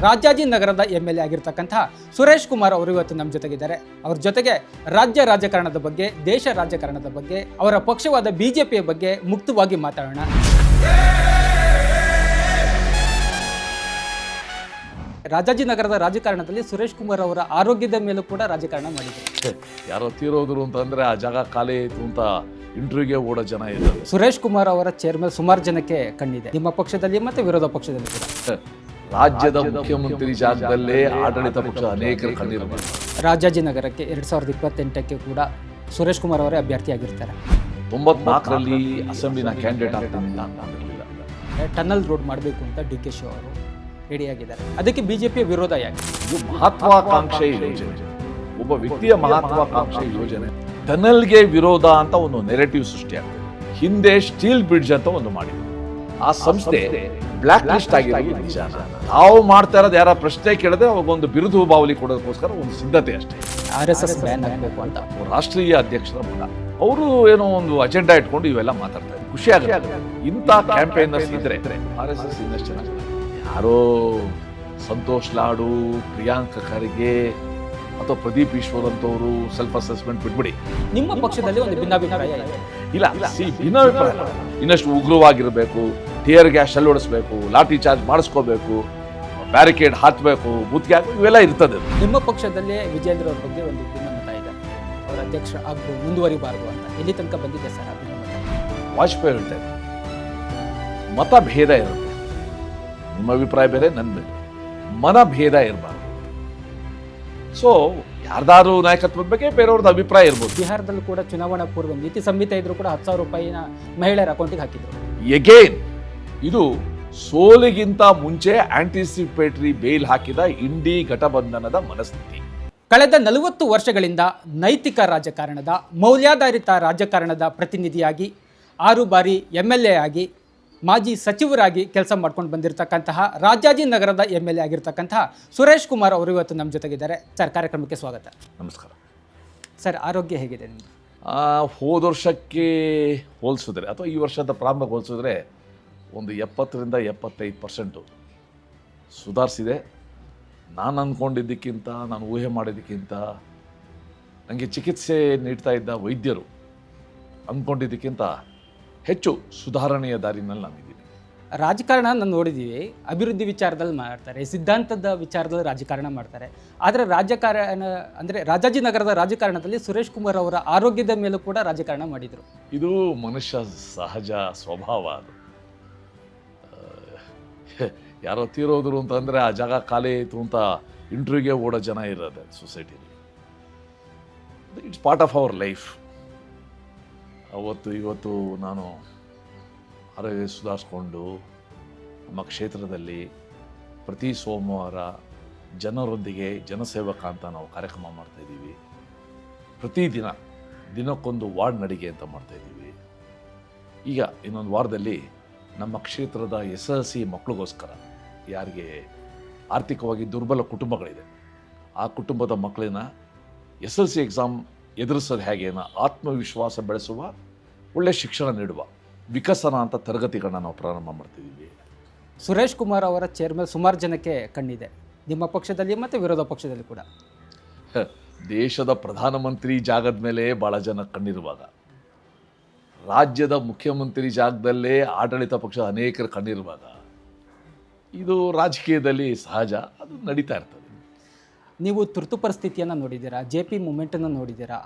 ರಾಜಾಜಿನಗರದ MLA ಆಗಿರ್ತಕ್ಕಂತಹ Suresh Kumar ಅವರು ಇವತ್ತು ನಮ್ಮ ಜೊತೆಗಿದ್ದಾರೆ. ಅವ್ರ ಜೊತೆಗೆ ರಾಜ್ಯ ರಾಜಕಾರಣದ ಬಗ್ಗೆ, ದೇಶ ರಾಜಕಾರಣದ ಬಗ್ಗೆ, ಅವರ ಪಕ್ಷವಾದ ಬಿಜೆಪಿಯ ಬಗ್ಗೆ ಮುಕ್ತವಾಗಿ ಮಾತಾಡೋಣ. ರಾಜಾಜಿನಗರದ ರಾಜಕಾರಣದಲ್ಲಿ ಸುರೇಶ್ ಕುಮಾರ್ ಅವರ ಆರೋಗ್ಯದ ಮೇಲೂ ಕೂಡ ರಾಜಕಾರಣ ಮಾಡಿದ್ರು. ಯಾರೋ ತೀರೋದ್ರು ಅಂತಂದ್ರೆ ಆ ಜಾಗ ಖಾಲಿ ಆಯಿತು ಅಂತ ಇಂಟರ್ವ್ಯೂಗೆ ಓಡೋ ಜನ ಇದ್ದಾರೆ. ಸುರೇಶ್ ಕುಮಾರ್ ಅವರ ಚೇರ್ ಮೇಲೆ ಸುಮಾರು ಜನಕ್ಕೆ ಕಣ್ಣಿದೆ, ನಿಮ್ಮ ಪಕ್ಷದಲ್ಲಿ ಮತ್ತೆ ವಿರೋಧ ಪಕ್ಷದಲ್ಲಿ ಕೂಡ. ರಾಜ್ಯದ ಮುಖ್ಯಮಂತ್ರಿ ಜಾಗದಲ್ಲೇ ಆಡಳಿತ ಪಕ್ಷ ಅನೇಕರು ಕಣ್ಣಿರಬೇಕು. ರಾಜಾಜಿನಗರಕ್ಕೆ 2028ಕ್ಕೆ ಕೂಡ ಸುರೇಶ್ ಕುಮಾರ್ ಅವರೇ ಅಭ್ಯರ್ಥಿಯಾಗಿರ್ತಾರೆ. 94ರಲ್ಲಿ ಅಸೆಂಬ್ಲಿನ ಕ್ಯಾಂಡಿಡೇಟ್ ಆಗ್ತಾನಿಲ್ಲ ಅಂತ ಅಂದಿರಲಿಲ್ಲ. ಟನಲ್ ರೋಡ್ ಮಾಡಬೇಕು ಅಂತ DK ಶಿವ ಅವರು ರೆಡಿಯಾಗಿದ್ದಾರೆ. ಅದಕ್ಕೆ ಬಿಜೆಪಿಯ ವಿರೋಧ ಯಾಕೆ? ಇದು ಮಹತ್ವಾಕಾಂಕ್ಷೆ ಯೋಜನೆ, ಒಬ್ಬ ವ್ಯಕ್ತಿಯ ಮಹತ್ವಾಕಾಂಕ್ಷೆ ಯೋಜನೆ. ಟನಲ್ಗೆ ವಿರೋಧ ಅಂತ ಒಂದು ನೆರೆಟಿವ್ ಸೃಷ್ಟಿಯಾಗ್ತದೆ. ಹಿಂದೆ ಸ್ಟೀಲ್ ಬ್ರಿಡ್ಜ್ ಅಂತ ಒಂದು ಮಾಡಿದ್ರು. ಆ ಸಂಸ್ಥೆ ಬ್ಲಾಕ್ ಲಿಸ್ಟ್ ಆಗಿರೋದು ನಿಜ. ನಾವು ಮಾಡ್ತಾ ಇರೋದು ಯಾರ ಪ್ರಶ್ನೆ ಕೇಳದೆ ಅವಾಗ ಒಂದು ಬಿರುದು ಬಾವಲಿ ಕೊಡೋದಕ್ಕೋಸ್ಕರ ಒಂದು ಸಿದ್ಧತೆ ಅಷ್ಟೇ. RSS ಬ್ಯಾನ್ ಆಗಬೇಕು ಅಂತ ರಾಷ್ಟ್ರೀಯ ಅಧ್ಯಕ್ಷರ ಮಗ ಅವರು ಏನೋ ಒಂದು ಅಜೆಂಡಾ ಇಟ್ಕೊಂಡು ಇವೆಲ್ಲ ಮಾತಾಡ್ತಾರೆ. ಖುಷಿ ಆಗುತ್ತೆ. ಇಂಥ ಕ್ಯಾಂಪೇನರ್ಸ್ ಇದ್ರೆ RSS ಇನ್ನಷ್ಟು ಚೆನ್ನಾಗಿ. ಯಾರೋ ಸಂತೋಷ್ ಲಾಡು, ಪ್ರಿಯಾಂಕ ಖರ್ಗೆ ಅಥವಾ ಪ್ರದೀಪ್ ಈಶ್ವರ್ ಅಂತವರು ಸೆಲ್ಫ್ ಅಸೆಸ್ಮೆಂಟ್ ಬಿಟ್ಬಿಡಿ. ನಿಮ್ಮ ಪಕ್ಷದಲ್ಲಿ ಒಂದು ಭಿನ್ನಾಭಿಪ್ರಾಯ ಇದೆ. ಇಲ್ಲ, ಭಿನ್ನಾಭಿಪ್ರಾಯ ಇನ್ನಷ್ಟು ಉಗ್ರವಾಗಿರಬೇಕು, ಟಿಯರ್ ಗ್ಯಾಸ್ ಶೆಲ್ ಹೊಡಿಸ್ಬೇಕು, ಲಾಠಿ ಚಾರ್ಜ್ ಮಾಡಿಸ್ಕೋಬೇಕು, ಬ್ಯಾರಿಕೇಡ್ ಹಾಕಬೇಕು, ಬೂತ್ಗೆ ಹಾಕಬೇಕು, ಇವೆಲ್ಲ ಇರ್ತದೆ. ನಿಮ್ಮ ಪಕ್ಷದಲ್ಲೇ ವಿಜೇಂದ್ರ ಅವ್ರ ಬಗ್ಗೆ ಒಂದು ಭಿನ್ನಮತ ಇದೆ, ಅವರ ಅಧ್ಯಕ್ಷ ಆಗ್ಬೋದು, ಮುಂದುವರಿಬಾರದು ಅಂತ. ಎಲ್ಲಿ ತನಕ ಬಂದಿದೆ ಸರ್ ಆ ಭಿನ್ನಮತ? ವಾಜಪೇಯಿ ಹೇಳ್ತಾರೆ, ಮತ ಭೇದ ಇರುತ್ತೆ. ನಿಮ್ಮ ಅಭಿಪ್ರಾಯ ಬೇರೆ, ನನ್ನ ಬೇರೆ, ಮನಭೇದ ಇರಬಾರ್ದು. ಸೊ ಯಾರ್ದಾರು ನಾಯಕತ್ವದ ಬಗ್ಗೆ ಬೇರೆಯವ್ರದ್ದು ಅಭಿಪ್ರಾಯ ಇರ್ಬೋದು. ಬಿಹಾರದಲ್ಲೂ ಕೂಡ ಚುನಾವಣಾ ಪೂರ್ವ ನೀತಿ ಸಂಹಿತೆ ಇದ್ರು ಕೂಡ 10,000 ರೂಪಾಯಿನ ಮಹಿಳೆಯರ ಅಕೌಂಟಿಗೆ ಹಾಕಿದ್ರು. ಎಗೇನ್ ಇದು ಸೋಲಿಗಿಂತ ಮುಂಚೆ ಆಂಟಿಸಿಪೇಟರಿ ಬೇಲ್ ಹಾಕಿದ ಇಂಡಿ ಘಟಬಂಧನದ ಮನಸ್ಥಿತಿ. ಕಳೆದ 40 ವರ್ಷಗಳಿಂದ ನೈತಿಕ ರಾಜಕಾರಣದ, ಮೌಲ್ಯಾಧಾರಿತ ರಾಜಕಾರಣದ ಪ್ರತಿನಿಧಿಯಾಗಿ 6 ಬಾರಿ MLA ಆಗಿ, ಮಾಜಿ ಸಚಿವರಾಗಿ ಕೆಲಸ ಮಾಡ್ಕೊಂಡು ಬಂದಿರತಕ್ಕಂತಹ ರಾಜಾಜಿನಗರದ MLA ಆಗಿರ್ತಕ್ಕಂತಹ ಸುರೇಶ್ ಕುಮಾರ್ ಅವರು ಇವತ್ತು ನಮ್ಮ ಜೊತೆಗಿದ್ದಾರೆ. ಸರ್, ಕಾರ್ಯಕ್ರಮಕ್ಕೆ ಸ್ವಾಗತ. ನಮಸ್ಕಾರ ಸರ್, ಆರೋಗ್ಯ ಹೇಗಿದೆ ನಿಮ್ಮದು? ಹೋದ ವರ್ಷಕ್ಕೆ ಹೋಲಿಸಿದ್ರೆ ಅಥವಾ ಈ ವರ್ಷದ ಪ್ರಾರಂಭಕ್ಕೆ ಹೋಲಿಸಿದ್ರೆ ಒಂದು 70ರಿಂದ 75% ಸುಧಾರಿಸಿದೆ. ನಾನು ಅಂದ್ಕೊಂಡಿದ್ದಕ್ಕಿಂತ, ನಾನು ಊಹೆ ಮಾಡಿದ್ದಕ್ಕಿಂತ, ನನಗೆ ಚಿಕಿತ್ಸೆ ನೀಡ್ತಾ ಇದ್ದ ವೈದ್ಯರು ಅಂದ್ಕೊಂಡಿದ್ದಕ್ಕಿಂತ ಹೆಚ್ಚು ಸುಧಾರಣೆಯ ದಾರಿನಲ್ಲಿ ನಾನಿದ್ದೀನಿ. ರಾಜಕಾರಣ ನಾನು ನೋಡಿದ್ದೀವಿ, ಅಭಿವೃದ್ಧಿ ವಿಚಾರದಲ್ಲಿ ಮಾಡ್ತಾರೆ, ಸಿದ್ಧಾಂತದ ವಿಚಾರದಲ್ಲಿ ರಾಜಕಾರಣ ಮಾಡ್ತಾರೆ. ಆದರೆ ರಾಜಕಾರಣ ಅಂದರೆ ರಾಜಾಜಿನಗರದ ರಾಜಕಾರಣದಲ್ಲಿ ಸುರೇಶ್ ಕುಮಾರ್ ಅವರ ಆರೋಗ್ಯದ ಮೇಲೂ ಕೂಡ ರಾಜಕಾರಣ ಮಾಡಿದರು. ಇದು ಮನುಷ್ಯ ಸಹಜ ಸ್ವಭಾವ. ಅದು ಯಾರೋ ತೀರೋದ್ರು ಅಂತಂದರೆ ಆ ಜಾಗ ಖಾಲಿ ಆಯಿತು ಅಂತ ಇಂಟರ್ವ್ಯೂಗೆ ಓಡೋ ಜನ ಇರೋದೆ ಸೊಸೈಟಿಲಿ. It's part of our life. ಇವತ್ತು ನಾನು ಆರೋಗ್ಯ ಸುಧಾರಿಸ್ಕೊಂಡು ನಮ್ಮ ಕ್ಷೇತ್ರದಲ್ಲಿ ಪ್ರತಿ ಸೋಮವಾರ ಜನರೊಂದಿಗೆ ಜನಸೇವಕ ಅಂತ ನಾವು ಕಾರ್ಯಕ್ರಮ ಮಾಡ್ತಾಯಿದ್ದೀವಿ. ಪ್ರತಿದಿನ ದಿನಕ್ಕೊಂದು ವಾರ್ಡ್ ನಡಿಗೆ ಅಂತ ಮಾಡ್ತಾಯಿದ್ದೀವಿ. ಈಗ ಇನ್ನೊಂದು ವಾರದಲ್ಲಿ ನಮ್ಮ ಕ್ಷೇತ್ರದ SSLC ಮಕ್ಕಳಿಗೋಸ್ಕರ, ಯಾರಿಗೆ ಆರ್ಥಿಕವಾಗಿ ದುರ್ಬಲ ಕುಟುಂಬಗಳಿದೆ, ಆ ಕುಟುಂಬದ ಮಕ್ಕಳನ್ನ SSLC ಎಕ್ಸಾಮ್ ಎದುರಿಸೋದು ಹೇಗೆ ಅನ್ನೋ ಆತ್ಮವಿಶ್ವಾಸ ಬೆಳೆಸುವ, ಒಳ್ಳೆಯ ಶಿಕ್ಷಣ ನೀಡುವ ವಿಕಸನ ಅಂತ ತರಗತಿಗಳನ್ನ ನಾವು ಪ್ರಾರಂಭ ಮಾಡ್ತಿದ್ದೀವಿ. ಸುರೇಶ್ ಕುಮಾರ್ ಅವರ ಚೇರ್ ಮೇಲೆ ಸುಮಾರು ಜನಕ್ಕೆ ಕಣ್ಣಿದೆ, ನಿಮ್ಮ ಪಕ್ಷದಲ್ಲಿ ಮತ್ತು ವಿರೋಧ ಪಕ್ಷದಲ್ಲಿ ಕೂಡ. ದೇಶದ ಪ್ರಧಾನಮಂತ್ರಿ ಜಾಗದ ಮೇಲೆ ಭಾಳ ಜನ ಕಣ್ಣಿರುವಾಗ, ರಾಜ್ಯದ ಮುಖ್ಯಮಂತ್ರಿ ಜಾಗದಲ್ಲೇ ಆಡಳಿತ ಪಕ್ಷ ಅನೇಕರು ಕಣ್ಣಿರುವಾಗ, ಇದು ರಾಜಕೀಯದಲ್ಲಿ ಸಹಜ, ಅದು ನಡೀತಾ ಇರ್ತದೆ. ನೀವು ತುರ್ತು ಪರಿಸ್ಥಿತಿಯನ್ನು ನೋಡಿದ್ದೀರಾ, JP ಮೂಮೆಂಟನ್ನು ನೋಡಿದ್ದೀರಾ,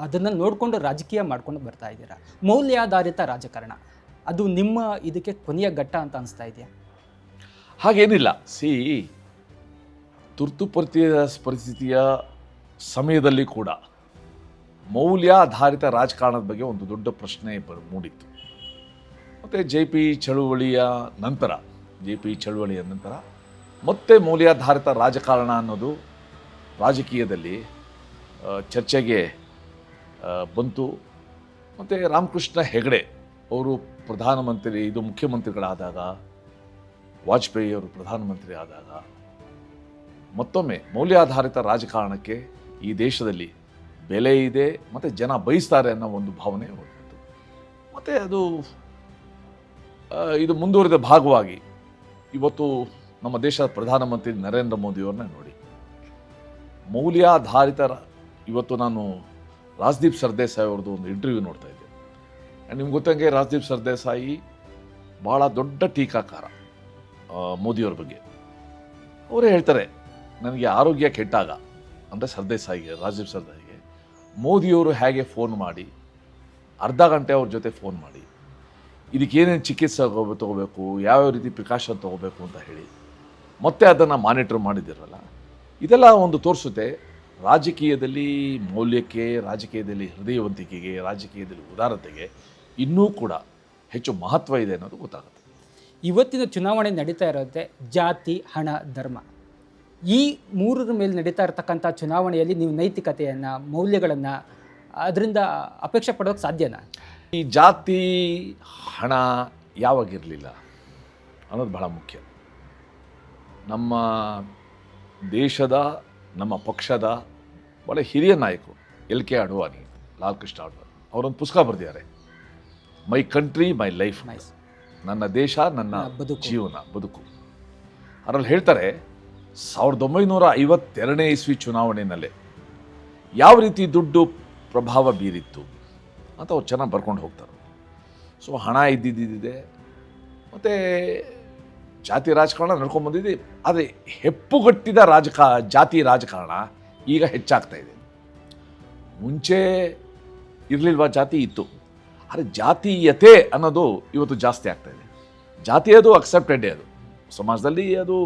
ಅದನ್ನು ನೋಡಿಕೊಂಡು ರಾಜಕೀಯ ಮಾಡ್ಕೊಂಡು ಬರ್ತಾ ಇದ್ದೀರಾ. ಮೌಲ್ಯಾಧಾರಿತ ರಾಜಕಾರಣ ಅದು ನಿಮ್ಮ ಇದಕ್ಕೆ ಕೊನೆಯ ಘಟ್ಟ ಅಂತ ಅನಿಸ್ತಾ ಇದೆಯಾ? ಹಾಗೇನಿಲ್ಲ. ತುರ್ತು ಪರಿಸ್ಥಿತಿಯ ಸಮಯದಲ್ಲಿ ಕೂಡ ಮೌಲ್ಯಾಧಾರಿತ ರಾಜಕಾರಣದ ಬಗ್ಗೆ ಒಂದು ದೊಡ್ಡ ಪ್ರಶ್ನೆ ಮೂಡಿತ್ತು. ಮತ್ತು JP ಚಳುವಳಿಯ ನಂತರ ಮತ್ತೆ ಮೌಲ್ಯಾಧಾರಿತ ರಾಜಕಾರಣ ಅನ್ನೋದು ರಾಜಕೀಯದಲ್ಲಿ ಚರ್ಚೆಗೆ ಬಂತು. ಮತ್ತು ರಾಮಕೃಷ್ಣ ಹೆಗಡೆ ಅವರು ಮುಖ್ಯಮಂತ್ರಿಗಳಾದಾಗ, ವಾಜಪೇಯಿ ಅವರು ಪ್ರಧಾನಮಂತ್ರಿ ಆದಾಗ ಮತ್ತೊಮ್ಮೆ ಮೌಲ್ಯಾಧಾರಿತ ರಾಜಕಾರಣಕ್ಕೆ ಈ ದೇಶದಲ್ಲಿ ಬೆಲೆ ಇದೆ ಮತ್ತು ಜನ ಬಯಸ್ತಾರೆ ಅನ್ನೋ ಒಂದು ಭಾವನೆ ಹೊರಟಿತ್ತು. ಮತ್ತು ಇದು ಮುಂದುವರಿದ ಭಾಗವಾಗಿ ಇವತ್ತು ನಮ್ಮ ದೇಶದ ಪ್ರಧಾನಮಂತ್ರಿ ನರೇಂದ್ರ ಮೋದಿಯವ್ರನ್ನ ನೋಡಿ. ಮೌಲ್ಯಾಧಾರಿತ ಇವತ್ತು ನಾನು ರಾಜ್ದೀಪ್ ಸರ್ದೇಸಾಯಿ ಅವ್ರದ್ದು ಒಂದು ಇಂಟರ್ವ್ಯೂ ನೋಡ್ತಾ ಇದ್ದೆ. ನಿಮ್ಗೆ ಗೊತ್ತಂಗೆ ರಾಜ್ದೀಪ್ ಸರ್ದೇಸಾಯಿ ಭಾಳ ದೊಡ್ಡ ಟೀಕಾಕಾರ ಮೋದಿಯವ್ರ ಬಗ್ಗೆ. ಅವರೇ ಹೇಳ್ತಾರೆ, ನನಗೆ ಆರೋಗ್ಯ ಕೆಟ್ಟಾಗ ಅಂದರೆ ಸರ್ದೇಸಾಯಿಗೆ, ರಾಜ್ದೀಪ್ ಸರ್ದೇಸಾಯಿಗೆ ಮೋದಿಯವರು ಹೇಗೆ ಫೋನ್ ಮಾಡಿ ಅರ್ಧ ಗಂಟೆ ಅವ್ರ ಜೊತೆ ಫೋನ್ ಮಾಡಿ ಇದಕ್ಕೇನೇನು ಚಿಕಿತ್ಸೆ ತೊಗೋಬೇಕು, ಯಾವ್ಯಾವ ರೀತಿ ಪ್ರಿಕಾಷನ್ ತೊಗೋಬೇಕು ಅಂತ ಹೇಳಿ ಮತ್ತೆ ಅದನ್ನು ಮಾನಿಟರ್ ಮಾಡಿದಿರಲ್ಲ, ಇದೆಲ್ಲ ಒಂದು ತೋರಿಸುತ್ತೆ ರಾಜಕೀಯದಲ್ಲಿ ಮೌಲ್ಯಕ್ಕೆ, ರಾಜಕೀಯದಲ್ಲಿ ಹೃದಯವಂತಿಕೆಗೆ, ರಾಜಕೀಯದಲ್ಲಿ ಉದಾರತೆಗೆ ಇನ್ನೂ ಕೂಡ ಹೆಚ್ಚು ಮಹತ್ವ ಇದೆ ಅನ್ನೋದು ಗೊತ್ತಾಗುತ್ತೆ. ಇವತ್ತಿನ ಚುನಾವಣೆ ನಡೀತಾ ಇರೋದೇ ಜಾತಿ, ಹಣ, ಧರ್ಮ, ಈ ಮೂರರ ಮೇಲೆ ನಡೀತಾ ಇರತಕ್ಕಂಥ ಚುನಾವಣೆಯಲ್ಲಿ ನೀವು ನೈತಿಕತೆಯನ್ನು, ಮೌಲ್ಯಗಳನ್ನು ಅದರಿಂದ ಅಪೇಕ್ಷೆ ಪಡೋಕ್ಕೆ ಸಾಧ್ಯನಾ? ಈ ಜಾತಿ ಹಣ ಯಾವಾಗಿರಲಿಲ್ಲ ಅನ್ನೋದು ಬಹಳ ಮುಖ್ಯ. ನಮ್ಮ ದೇಶದ, ನಮ್ಮ ಪಕ್ಷದ ಭಾಳ ಹಿರಿಯ ನಾಯಕರು LK ಅಡ್ವಾಣಿ, ಲಾಲ್ ಕೃಷ್ಣ ಅಡ್ವಾಣಿ ಅವರೊಂದು ಪುಸ್ತಕ ಬರೆದಿದ್ದಾರೆ, ಮೈ ಕಂಟ್ರಿ ಮೈ ಲೈಫ್, ನನ್ನ ದೇಶ ನನ್ನ ಜೀವನ ಬದುಕು. ಅದರಲ್ಲಿ ಹೇಳ್ತಾರೆ 1952ನೇ ಇಸ್ವಿ ಚುನಾವಣೆಯಲ್ಲೇ ಯಾವ ರೀತಿ ದುಡ್ಡು ಪ್ರಭಾವ ಬೀರಿತ್ತು ಅಂತ ಅವ್ರು ಚೆನ್ನಾಗಿ ಬರ್ಕೊಂಡು ಹೋಗ್ತಾರೆ. ಸೊ ಹಣ ಇದ್ದಿದ್ದಿದೆ, ಮತ್ತು ಜಾತಿ ರಾಜಕಾರಣ ನಡ್ಕೊಂಡ್ಬಂದಿದೆ. ಆದರೆ ಹೆಪ್ಪುಗಟ್ಟಿದ ಜಾತಿ ರಾಜಕಾರಣ ಈಗ ಹೆಚ್ಚಾಗ್ತಾ ಇದೆ. ಮುಂಚೆ ಇರಲಿಲ್ವಾ? ಜಾತಿ ಇತ್ತು, ಆದರೆ ಜಾತೀಯತೆ ಅನ್ನೋದು ಇವತ್ತು ಜಾಸ್ತಿ ಆಗ್ತಾ ಇದೆ. ಜಾತಿ ಅದು ಅಕ್ಸೆಪ್ಟೆಡ್, ಅದು ಸಮಾಜದಲ್ಲಿ ಅದು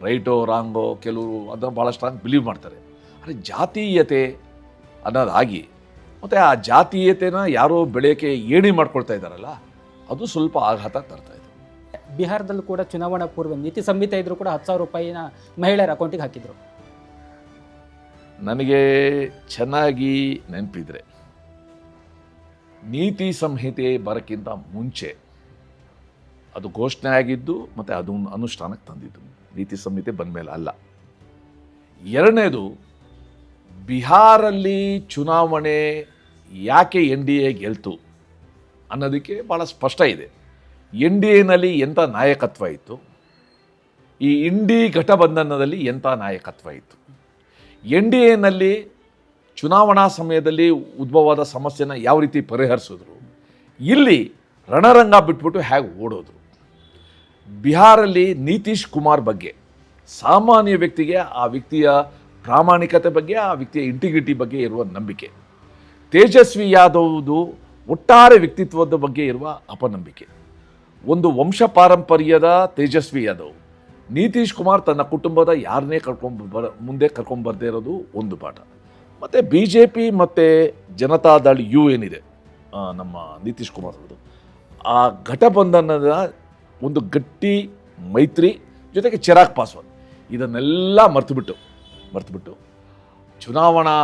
ರೈಟೋ ರಾಂಗೋ ಕೆಲವರು ಅದನ್ನು ಭಾಳ ಸ್ಟ್ರಾಂಗ್ ಬಿಲೀವ್ ಮಾಡ್ತಾರೆ. ಆದರೆ ಜಾತೀಯತೆ ಅನ್ನೋದಾಗಿ ಮತ್ತು ಆ ಜಾತೀಯತೆನ ಯಾರೋ ಬೆಳೆಯೋಕ್ಕೆ ಏಣಿ ಮಾಡ್ಕೊಳ್ತಾ ಇದ್ದಾರಲ್ಲ, ಅದು ಸ್ವಲ್ಪ ಆಘಾತ ತರ್ತಾ ಇದೆ. ಬಿಹಾರದಲ್ಲೂ ಕೂಡ ಚುನಾವಣಾ ಪೂರ್ವ ನೀತಿ ಸಂಹಿತೆ ಇದ್ರೂ ಕೂಡ 10,000 ರೂಪಾಯಿನ ಮಹಿಳೆಯರ ಅಕೌಂಟಿಗೆ ಹಾಕಿದ್ರು. ನನಗೆ ಚೆನ್ನಾಗಿ ನೆನಪಿದ್ರೆ ನೀತಿ ಸಂಹಿತೆ ಬರೋಕ್ಕಿಂತ ಮುಂಚೆ ಅದು ಘೋಷಣೆ ಆಗಿದ್ದು ಮತ್ತು ಅದು ಅನುಷ್ಠಾನಕ್ಕೆ ತಂದಿದ್ದು, ನೀತಿ ಸಂಹಿತೆ ಬಂದ ಮೇಲೆ ಅಲ್ಲ. ಎರಡನೇದು, ಬಿಹಾರಲ್ಲಿ ಚುನಾವಣೆ ಯಾಕೆ NDA ಗೆಲ್ತು ಅನ್ನೋದಕ್ಕೆ ಭಾಳ ಸ್ಪಷ್ಟ ಇದೆ. NDAನಲ್ಲಿ ಎಂಥ ನಾಯಕತ್ವ ಇತ್ತು, ಈ ಇಂಡಿ ಘಟಬಂಧನದಲ್ಲಿ ಎಂಥ ನಾಯಕತ್ವ ಇತ್ತು. NDAನಲ್ಲಿ ಚುನಾವಣಾ ಸಮಯದಲ್ಲಿ ಉದ್ಭವವಾದ ಸಮಸ್ಯೆನ ಯಾವ ರೀತಿ ಪರಿಹರಿಸಿದ್ರು, ಇಲ್ಲಿ ರಣರಂಗ ಬಿಟ್ಬಿಟ್ಟು ಹೇಗೆ ಓಡೋದ್ರು. ಬಿಹಾರಲ್ಲಿ ನಿತೀಶ್ ಕುಮಾರ್ ಬಗ್ಗೆ, ಸಾಮಾನ್ಯ ವ್ಯಕ್ತಿಗೆ ಆ ವ್ಯಕ್ತಿಯ ಪ್ರಾಮಾಣಿಕತೆ ಬಗ್ಗೆ, ಆ ವ್ಯಕ್ತಿಯ ಇಂಟಿಗ್ರಿಟಿ ಬಗ್ಗೆ ಇರುವ ನಂಬಿಕೆ, ತೇಜಸ್ವಿ ಯಾದವ್ದು ಒಟ್ಟಾರೆ ವ್ಯಕ್ತಿತ್ವದ ಬಗ್ಗೆ ಇರುವ ಅಪನಂಬಿಕೆ, ಒಂದು ವಂಶ ಪಾರಂಪರ್ಯದ ತೇಜಸ್ವಿ ಯಾದವ್, ನಿತೀಶ್ ಕುಮಾರ್ ತನ್ನ ಕುಟುಂಬದ ಯಾರನ್ನೇ ಮುಂದೆ ಕರ್ಕೊಂಡ್ಬರ್ದೇ ಇರೋದು ಒಂದು ಪಾಠ. ಮತ್ತು BJP ಮತ್ತು ಜನತಾದಳ್ ಏನಿದೆ ನಮ್ಮ ನಿತೀಶ್ ಕುಮಾರ್ ಅವ್ರದ್ದು, ಆ ಘಟಬಂಧನದ ಒಂದು ಗಟ್ಟಿ ಮೈತ್ರಿ ಜೊತೆಗೆ ಚಿರಾಗ್ ಪಾಸ್ವಾನ್, ಇದನ್ನೆಲ್ಲ ಮರೆತುಬಿಟ್ಟು ಚುನಾವಣಾ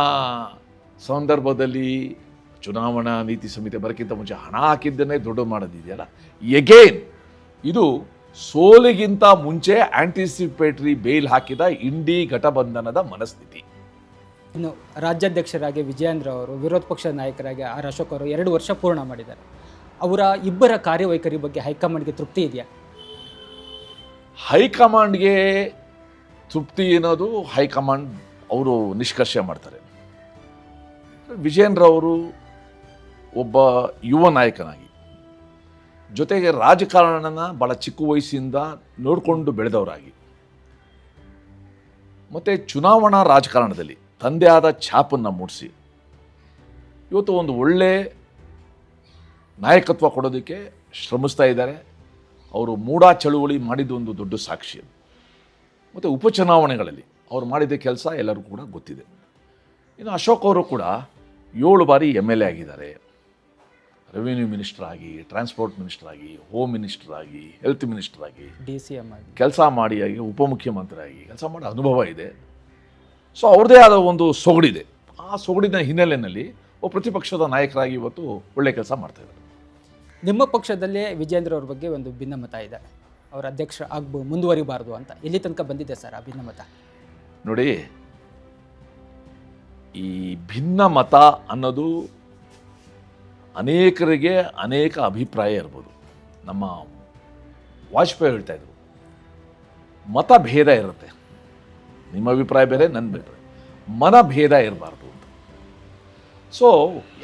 ಸಂದರ್ಭದಲ್ಲಿ ಚುನಾವಣಾ ನೀತಿ ಸಂಹಿತೆ ಬರೋಕ್ಕಿಂತ ಮುಂಚೆ ಹಣ ಹಾಕಿದ್ದನ್ನೇ ದೊಡ್ಡ ಮಾಡೋದಿದೆಯಲ್ಲ, ಎಗೇನ್ ಇದು ಸೋಲಿಗಿಂತ ಮುಂಚೆ ಆಂಟಿಸಿಪೇಟರಿ ಬೇಲ್ ಹಾಕಿದ ಇಂಡಿ ಘಟಬಂಧನದ ಮನಸ್ಥಿತಿ. ಇನ್ನು ರಾಜ್ಯಾಧ್ಯಕ್ಷರಾಗಿ ವಿಜಯೇಂದ್ರ ಅವರು, ವಿರೋಧ ಪಕ್ಷದ ನಾಯಕರಾಗಿ R ಅಶೋಕ್ ಅವರು 2 ವರ್ಷ ಪೂರ್ಣ ಮಾಡಿದ್ದಾರೆ. ಅವರ ಇಬ್ಬರ ಕಾರ್ಯವೈಖರಿ ಬಗ್ಗೆ ಹೈಕಮಾಂಡ್ಗೆ ತೃಪ್ತಿ ಇದೆಯಾ? ಹೈಕಮಾಂಡ್ಗೆ ತೃಪ್ತಿ ಅನ್ನೋದು ಹೈಕಮಾಂಡ್ ಅವರು ನಿಷ್ಕರ್ಷೆ ಮಾಡ್ತಾರೆ. ವಿಜಯೇಂದ್ರ ಅವರು ಒಬ್ಬ ಯುವ ನಾಯಕನಾಗಿ, ಜೊತೆಗೆ ರಾಜಕಾರಣನ ಭಾಳ ಚಿಕ್ಕ ವಯಸ್ಸಿಂದ ನೋಡಿಕೊಂಡು ಬೆಳೆದವರಾಗಿ, ಮತ್ತು ಚುನಾವಣಾ ರಾಜಕಾರಣದಲ್ಲಿ ತಂದೆ ಆದ ಛಾಪನ್ನು ಮೂಡಿಸಿ ಇವತ್ತು ಒಂದು ಒಳ್ಳೆ ನಾಯಕತ್ವ ಕೊಡೋದಕ್ಕೆ ಶ್ರಮಿಸ್ತಾ ಇದ್ದಾರೆ. ಅವರು ಮೂಡಾ ಚಳುವಳಿ ಮಾಡಿದ್ದು ಒಂದು ದೊಡ್ಡ ಸಾಕ್ಷಿ. ಮತ್ತು ಉಪಚುನಾವಣೆಗಳಲ್ಲಿ ಅವರು ಮಾಡಿದ ಕೆಲಸ ಎಲ್ಲರಿಗೂ ಕೂಡ ಗೊತ್ತಿದೆ. ಇನ್ನು ಅಶೋಕ್ ಅವರು ಕೂಡ 7 ಬಾರಿ MLA ಆಗಿದ್ದಾರೆ. ರೆವಿನ್ಯೂ ಮಿನಿಸ್ಟರ್ ಆಗಿ, ಟ್ರಾನ್ಸ್ಪೋರ್ಟ್ ಮಿನಿಸ್ಟರ್ ಆಗಿ, ಹೋಮ್ ಮಿನಿಸ್ಟರ್ ಆಗಿ, ಹೆಲ್ತ್ ಮಿನಿಸ್ಟರ್ ಆಗಿ DCM ಆಗಿ ಕೆಲಸ ಮಾಡಿ, ಉಪಮುಖ್ಯಮಂತ್ರಿ ಆಗಿ ಕೆಲಸ ಮಾಡೋ ಅನುಭವ ಇದೆ. ಸೊ ಅವ್ರದ್ದೇ ಆದ ಒಂದು ಸೊಗಡಿದೆ. ಆ ಸೊಗಡಿನ ಹಿನ್ನೆಲೆಯಲ್ಲಿ ಒಬ್ಬ ಪ್ರತಿಪಕ್ಷದ ನಾಯಕರಾಗಿ ಇವತ್ತು ಒಳ್ಳೆ ಕೆಲಸ ಮಾಡ್ತಾಯಿದ್ದಾರೆ. ನಿಮ್ಮ ಪಕ್ಷದಲ್ಲೇ ವಿಜಯೇಂದ್ರ ಅವ್ರ ಬಗ್ಗೆ ಒಂದು ಭಿನ್ನಮತ ಇದೆ, ಅವರ ಅಧ್ಯಕ್ಷ ಮುಂದುವರಿಬಾರ್ದು ಅಂತ. ಎಲ್ಲಿ ತನಕ ಬಂದಿದೆ ಸರ್ ಆ ಭಿನ್ನಮತ? ನೋಡಿ, ಈ ಭಿನ್ನ ಮತ ಅನ್ನೋದು ಅನೇಕರಿಗೆ ಅನೇಕ ಅಭಿಪ್ರಾಯ ಇರ್ಬೋದು. ನಮ್ಮ ವಾಜಪೇಯಿ ಹೇಳ್ತಾ ಇದ್ರು, ಮತಭೇದ ಇರುತ್ತೆ. ನಿಮ್ಮ ಅಭಿಪ್ರಾಯ ಬೇರೆ, ನನ್ನ ಬೇರೆ, ಮನಭೇದ ಇರಬಾರ್ದು ಅಂತ. ಸೊ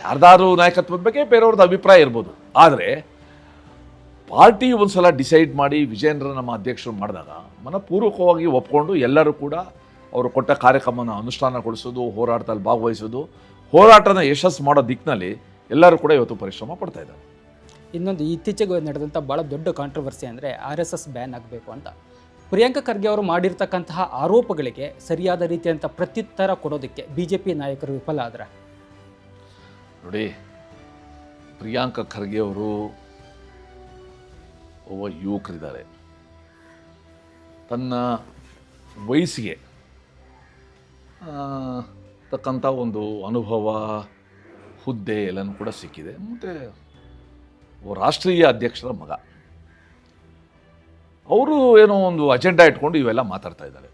ಯಾರ್ದಾರು ನಾಯಕತ್ವದ ಬಗ್ಗೆ ಬೇರೆಯವ್ರದ್ದು ಅಭಿಪ್ರಾಯ ಇರ್ಬೋದು, ಆದರೆ ಪಾರ್ಟಿ ಒಂದ್ಸಲ ಡಿಸೈಡ್ ಮಾಡಿ ವಿಜೇಂದ್ರ ನಮ್ಮ ಅಧ್ಯಕ್ಷರು ಮಾಡಿದಾಗ ಮನಪೂರ್ವಕವಾಗಿ ಒಪ್ಕೊಂಡು ಎಲ್ಲರೂ ಕೂಡ ಅವರು ಕೊಟ್ಟ ಕಾರ್ಯಕ್ರಮನ ಅನುಷ್ಠಾನಗೊಳಿಸೋದು, ಹೋರಾಟದಲ್ಲಿ ಭಾಗವಹಿಸೋದು, ಹೋರಾಟನ ಯಶಸ್ಸು ಮಾಡೋ ದಿಕ್ಕಿನಲ್ಲಿ ಎಲ್ಲರೂ ಕೂಡ ಇವತ್ತು ಪರಿಶ್ರಮ ಪಡ್ತಾ ಇದ್ದಾರೆ. ಇನ್ನೊಂದು ಇತ್ತೀಚೆಗೆ ನಡೆದಂಥ ಭಾಳ ದೊಡ್ಡ ಕಾಂಟ್ರವರ್ಸಿ ಅಂದರೆ RSS ಬ್ಯಾನ್ ಆಗಬೇಕು ಅಂತ. ಪ್ರಿಯಾಂಕಾ ಖರ್ಗೆ ಅವರು ಮಾಡಿರ್ತಕ್ಕಂತಹ ಆರೋಪಗಳಿಗೆ ಸರಿಯಾದ ರೀತಿಯಂಥ ಪ್ರತ್ಯುತ್ತರ ಕೊಡೋದಕ್ಕೆ BJP ನಾಯಕರು ವಿಫಲ ಆದ್ರೆ? ನೋಡಿ, ಪ್ರಿಯಾಂಕಾ ಖರ್ಗೆ ಅವರು ಒಬ್ಬ ಯುವಕರಿದ್ದಾರೆ. ತನ್ನ ವಯಸ್ಸಿಗೆ ತಕ್ಕಂಥ ಒಂದು ಅನುಭವ, ಹುದ್ದೆ ಎಲ್ಲನೂ ಕೂಡ ಸಿಕ್ಕಿದೆ. ಮತ್ತು ರಾಷ್ಟ್ರೀಯ ಅಧ್ಯಕ್ಷರ ಮಗ. ಅವರು ಏನೋ ಒಂದು ಅಜೆಂಡಾ ಇಟ್ಕೊಂಡು ಇವೆಲ್ಲ ಮಾತಾಡ್ತಾ ಇದ್ದಾರೆ.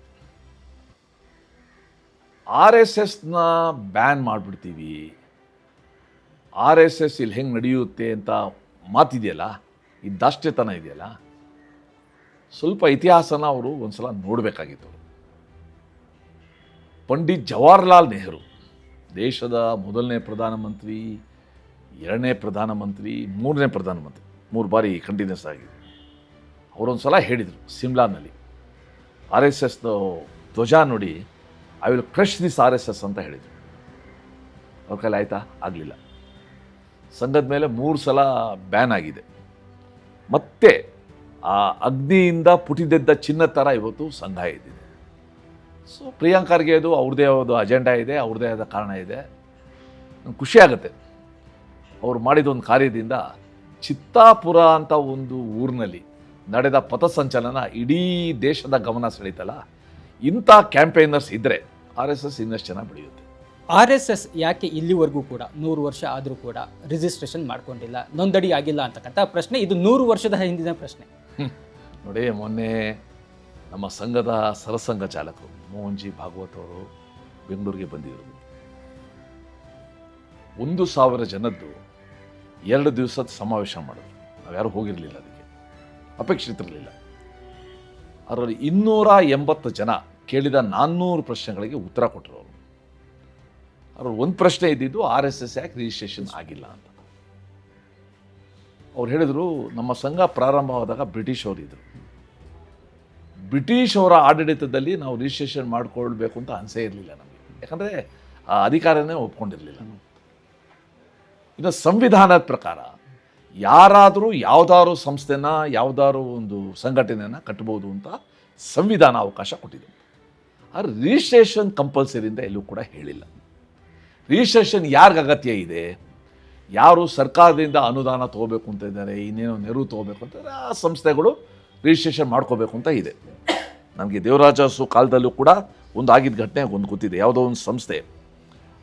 RSSನ ಬ್ಯಾನ್ ಮಾಡಿಬಿಡ್ತೀವಿ, RSS ಇಲ್ಲಿ ಹೆಂಗೆ ನಡೆಯುತ್ತೆ ಅಂತ ಮಾತಿದೆಯಲ್ಲ, ಈ ದಾಷ್ಟ್ಯತನ ಇದೆಯಲ್ಲ, ಸ್ವಲ್ಪ ಇತಿಹಾಸನ ಅವರು ಒಂದ್ಸಲ ನೋಡಬೇಕಾಗಿತ್ತು. ಪಂಡಿತ್ ಜವಾಹರ್ಲಾಲ್ ನೆಹರು ದೇಶದ ಮೊದಲನೇ ಪ್ರಧಾನಮಂತ್ರಿ, ಎರಡನೇ ಪ್ರಧಾನಮಂತ್ರಿ, ಮೂರನೇ ಪ್ರಧಾನಮಂತ್ರಿ, 3 ಬಾರಿ ಕಂಟಿನ್ಯೂಸ್ ಆಗಿದೆ. ಅವರೊಂದು ಸಲ ಹೇಳಿದರು ಸಿಮ್ಲಾನಲ್ಲಿ, RSSದ ಧ್ವಜ ನೋಡಿ, I will crush this RSS ಅಂತ ಹೇಳಿದರು. ಅವ್ರ ಕೈಲಿ ಆಯಿತಾ? ಆಗಲಿಲ್ಲ. ಸಂಘದ ಮೇಲೆ 3 ಸಲ ಬ್ಯಾನ್ ಆಗಿದೆ. ಮತ್ತೆ ಆ ಅಗ್ನಿಯಿಂದ ಪುಟಿದೆದ್ದ ಚಿನ್ನ ಥರ ಇವತ್ತು ಸಂಘ ಇದ್ದಿದೆ. ಸೊ ಪ್ರಿಯಾಂಕಾರ್ಗೆ ಅದು ಅವ್ರದ್ದೇ ಒಂದು ಅಜೆಂಡಾ ಇದೆ, ಅವ್ರದ್ದೇ ಆದ ಕಾರಣ ಇದೆ. ನಂಗೆ ಖುಷಿ ಆಗುತ್ತೆ ಅವ್ರು ಮಾಡಿದೊಂದು ಕಾರ್ಯದಿಂದ. ಚಿತ್ತಾಪುರ ಅಂತ ಒಂದು ಊರಿನಲ್ಲಿ ನಡೆದ ಪಥಸಂಚಲನ ಇಡೀ ದೇಶದ ಗಮನ ಸೆಳೀತಲ್ಲ. ಇಂಥ ಕ್ಯಾಂಪೇನರ್ಸ್ ಇದ್ದರೆ RSS ಇನ್ನಷ್ಟು ಚೆನ್ನಾಗಿ ಬೆಳೆಯುತ್ತೆ. RSS ಯಾಕೆ ಇಲ್ಲಿವರೆಗೂ ಕೂಡ 100 ವರ್ಷ ಆದರೂ ಕೂಡ ರಿಜಿಸ್ಟ್ರೇಷನ್ ಮಾಡ್ಕೊಂಡಿಲ್ಲ, ನೋಂದಣಿ ಆಗಿಲ್ಲ ಅಂತಕ್ಕಂಥ ಪ್ರಶ್ನೆ, ಇದು 100 ವರ್ಷದ ಹಿಂದಿನ ಪ್ರಶ್ನೆ. ನೋಡಿ, ಮೊನ್ನೆ ನಮ್ಮ ಸಂಘದ ಸರಸಂಘ ಚಾಲಕರು ಮೋಹನ್ ಜಿ ಭಾಗವತ್ ಅವರು ಬೆಂಗಳೂರಿಗೆ ಬಂದಿದ್ದರು. 1,000 ಜನದ್ದು 2 ದಿವಸದ ಸಮಾವೇಶ ಮಾಡಿದ್ರು. ನಾವ್ಯಾರು ಹೋಗಿರಲಿಲ್ಲ, ಅದಕ್ಕೆ ಅಪೇಕ್ಷಿತಿರಲಿಲ್ಲ. ಅದರಲ್ಲಿ 280 ಜನ ಕೇಳಿದ 400 ಪ್ರಶ್ನೆಗಳಿಗೆ ಉತ್ತರ ಕೊಟ್ಟರು. ಅವರು ಒಂದು ಪ್ರಶ್ನೆ ಇದ್ದಿದ್ದು RSS ಯಾಕೆ ರಿಜಿಸ್ಟ್ರೇಷನ್ ಆಗಿಲ್ಲ ಅಂತ. ಅವ್ರು ಹೇಳಿದರು, ನಮ್ಮ ಸಂಘ ಪ್ರಾರಂಭವಾದಾಗ ಬ್ರಿಟಿಷ್ ಅವರು ಇದ್ದರು, ಬ್ರಿಟಿಷ್ ಅವರ ಆಡಳಿತದಲ್ಲಿ ನಾವು ರಿಜಿಸ್ಟ್ರೇಷನ್ ಮಾಡಿಕೊಳ್ಬೇಕು ಅಂತ ಅನಿಸೇ ಇರಲಿಲ್ಲ ನಮಗೆ, ಯಾಕಂದರೆ ಆ ಅಧಿಕಾರನೇ ಒಪ್ಕೊಂಡಿರಲಿಲ್ಲ. ಇನ್ನು ಸಂವಿಧಾನದ ಪ್ರಕಾರ ಯಾರಾದರೂ ಯಾವುದಾದ್ರು ಸಂಸ್ಥೆನ, ಯಾವುದಾದ್ರು ಒಂದು ಸಂಘಟನೆಯನ್ನು ಕಟ್ಬೋದು ಅಂತ ಸಂವಿಧಾನ ಅವಕಾಶ ಕೊಟ್ಟಿದೆ. ಆದರೆ ರಿಜಿಸ್ಟ್ರೇಷನ್ ಕಂಪಲ್ಸರಿ ಅಂತ ಎಲ್ಲೂ ಕೂಡ ಹೇಳಿಲ್ಲ. ರಿಜಿಸ್ಟ್ರೇಷನ್ ಯಾರಿಗೆ ಅಗತ್ಯ ಇದೆ? ಯಾರು ಸರ್ಕಾರದಿಂದ ಅನುದಾನ ತೊಗೋಬೇಕು ಅಂತ ಇದ್ದಾರೆ, ಇನ್ನೇನೋ ನೆರವು ತೊಗೋಬೇಕು ಅಂತ ಆ ಸಂಸ್ಥೆಗಳು ರಿಜಿಸ್ಟ್ರೇಷನ್ ಮಾಡ್ಕೋಬೇಕು ಅಂತ ಇದೆ. ನನಗೆ ದೇವರಾಜ ಅರಸು ಕಾಲದಲ್ಲೂ ಕೂಡ ಒಂದು ಆಗಿದ್ದ ಘಟನೆ ಒಂದು ಗೊತ್ತಿದೆ. ಯಾವುದೋ ಒಂದು ಸಂಸ್ಥೆ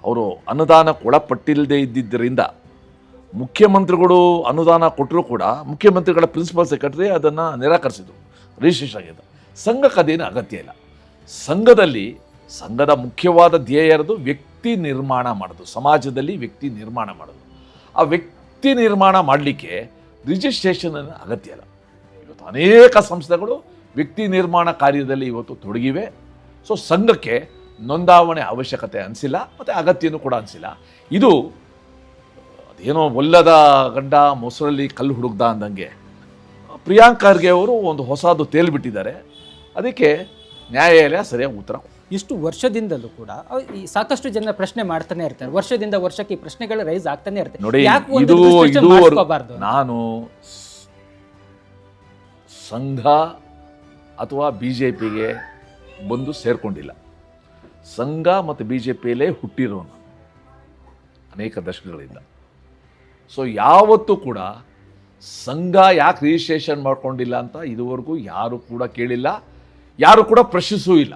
ಅವರು ಅನುದಾನಕ್ಕೆ ಒಳಪಟ್ಟಿಲ್ಲದೆ ಇದ್ದಿದ್ದರಿಂದ ಮುಖ್ಯಮಂತ್ರಿಗಳು ಅನುದಾನ ಕೊಟ್ಟರೂ ಕೂಡ ಮುಖ್ಯಮಂತ್ರಿಗಳ ಪ್ರಿನ್ಸಿಪಲ್ ಸೆಕ್ರೆಟರಿ ಅದನ್ನು ನಿರಾಕರಿಸಿದರು, ರಿಜಿಸ್ಟ್ರೇಷನ್ ಆಗಿದೆ. ಸಂಘಕ್ಕೆ ಅದೇನು ಅಗತ್ಯ ಇಲ್ಲ. ಸಂಘದ ಮುಖ್ಯವಾದ ಧ್ಯೇಯ ಇರೋದು ವ್ಯಕ್ತಿ ನಿರ್ಮಾಣ ಮಾಡೋದು, ಸಮಾಜದಲ್ಲಿ ವ್ಯಕ್ತಿ ನಿರ್ಮಾಣ ಮಾಡೋದು. ಆ ವ್ಯಕ್ತಿ ನಿರ್ಮಾಣ ಮಾಡಲಿಕ್ಕೆ ರಿಜಿಸ್ಟ್ರೇಷನ್ ಅಗತ್ಯ ಇಲ್ಲ. ಇವತ್ತು ಅನೇಕ ಸಂಸ್ಥೆಗಳು ವ್ಯಕ್ತಿ ನಿರ್ಮಾಣ ಕಾರ್ಯದಲ್ಲಿ ಇವತ್ತು ತೊಡಗಿವೆ. ಸೊ ಸಂಘಕ್ಕೆ ನೋಂದಾವಣೆ ಅವಶ್ಯಕತೆ ಅನಿಸಿಲ್ಲ, ಮತ್ತು ಅಗತ್ಯನೂ ಕೂಡ ಅನಿಸಿಲ್ಲ. ಇದು ಅದೇನೋ ಒಲ್ಲದ ಗಂಡ ಮೊಸರಲ್ಲಿ ಕಲ್ಲು ಹುಡುಕ್ದ ಅಂದಂಗೆ ಪ್ರಿಯಾಂಕಾ ಖರ್ಗೆ ಅವರು ಒಂದು ಹೊಸದು ತೇಲ್ಬಿಟ್ಟಿದ್ದಾರೆ. ಅದಕ್ಕೆ ನ್ಯಾಯಾಲಯ ಸರಿಯಾಗಿ ಉತ್ತರ. ಇಷ್ಟು ವರ್ಷದಿಂದಲೂ ಕೂಡ ಈ ಸಾಕಷ್ಟು ಜನ ಪ್ರಶ್ನೆ ಮಾಡ್ತಾನೆ ಇರ್ತಾರೆ. ವರ್ಷದಿಂದ ವರ್ಷಕ್ಕೆ ಈ ಪ್ರಶ್ನೆಗಳು ರೈಸ್ ಆಗ್ತಾನೆ ಇರ್ತವೆ. ನೋಡಿ, ನಾನು ಸಂಘ ಅಥವಾ BJPಗೆ ಬಂದು ಸೇರ್ಕೊಂಡಿಲ್ಲ. ಸಂಘ ಮತ್ತು BJPಯಲ್ಲೇ ಹುಟ್ಟಿರೋನು ಅನೇಕ ದಶಕಗಳಿಂದ. ಸೊ ಯಾವತ್ತೂ ಕೂಡ ಸಂಘ ಯಾಕೆ ರಿಜಿಸ್ಟ್ರೇಷನ್ ಮಾಡ್ಕೊಂಡಿಲ್ಲ ಅಂತ ಇದುವರೆಗೂ ಯಾರು ಕೂಡ ಕೇಳಿಲ್ಲ, ಯಾರು ಕೂಡ ಪ್ರಶ್ನಿಸೂ ಇಲ್ಲ.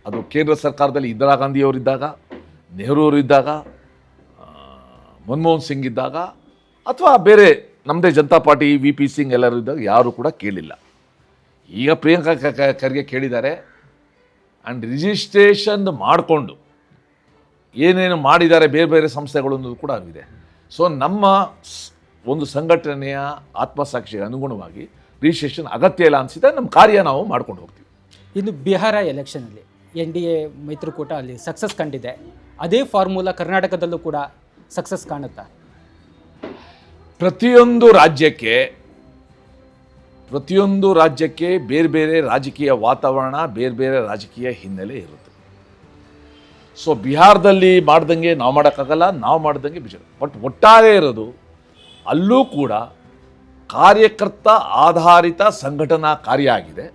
ಅದು ಕೇಂದ್ರ ಸರ್ಕಾರದಲ್ಲಿ ಇಂದಿರಾ ಗಾಂಧಿಯವರಿದ್ದಾಗ, ನೆಹರು ಅವರಿದ್ದಾಗ, ಮನಮೋಹನ್ ಸಿಂಗ್ ಇದ್ದಾಗ, ಅಥವಾ ಬೇರೆ ನಮ್ಮದೇ ಜನತಾ ಪಾರ್ಟಿ VP ಸಿಂಗ್ ಎಲ್ಲರೂ ಇದ್ದಾಗ ಯಾರು ಕೂಡ ಕೇಳಿಲ್ಲ. ಈಗ ಪ್ರಿಯಾಂಕಾ ಖರ್ಗೆ ಕೇಳಿದ್ದಾರೆ. ಆ್ಯಂಡ್ ರಿಜಿಸ್ಟ್ರೇಷನ್ ಮಾಡಿಕೊಂಡು ಏನೇನು ಮಾಡಿದ್ದಾರೆ ಬೇರೆ ಬೇರೆ ಸಂಸ್ಥೆಗಳು ಅನ್ನೋದು ಕೂಡ ಆಗಿದೆ. ಸೊ ನಮ್ಮ ಒಂದು ಸಂಘಟನೆಯ ಆತ್ಮಸಾಕ್ಷಿಗೆ ಅನುಗುಣವಾಗಿ ರಿಜಿಸ್ಟ್ರೇಷನ್ ಅಗತ್ಯ ಇಲ್ಲ ಅನಿಸಿದ್ರೆ ನಮ್ಮ ಕಾರ್ಯ ನಾವು ಮಾಡ್ಕೊಂಡು ಹೋಗ್ತೀವಿ. ಇನ್ನು ಬಿಹಾರ ಎಲೆಕ್ಷನಲ್ಲಿ NDA ಮೈತ್ರಿಕೂಟ ಅಲ್ಲಿ ಸಕ್ಸಸ್ ಕಂಡಿದೆ. ಅದೇ ಫಾರ್ಮುಲಾ ಕರ್ನಾಟಕದಲ್ಲೂ ಕೂಡ ಸಕ್ಸಸ್ ಕಾಣುತ್ತಾ? ಪ್ರತಿಯೊಂದು ರಾಜ್ಯಕ್ಕೆ ಬೇರೆ ಬೇರೆ ರಾಜಕೀಯ ವಾತಾವರಣ, ಬೇರೆ ಬೇರೆ ರಾಜಕೀಯ ಹಿನ್ನೆಲೆ ಇರುತ್ತೆ. ಸೊ ಬಿಹಾರದಲ್ಲಿ ಮಾಡ್ದಂಗೆ ನಾವು ಮಾಡೋಕ್ಕಾಗಲ್ಲ, ನಾವು ಮಾಡ್ದಂಗೆ ಬಿಜೆಪಿ. ಬಟ್ ಒಟ್ಟಾರೆ ಇರೋದು ಅಲ್ಲೂ ಕೂಡ ಕಾರ್ಯಕರ್ತ ಆಧಾರಿತ ಸಂಘಟನಾ ಕಾರ್ಯ ಆಗಿದೆ.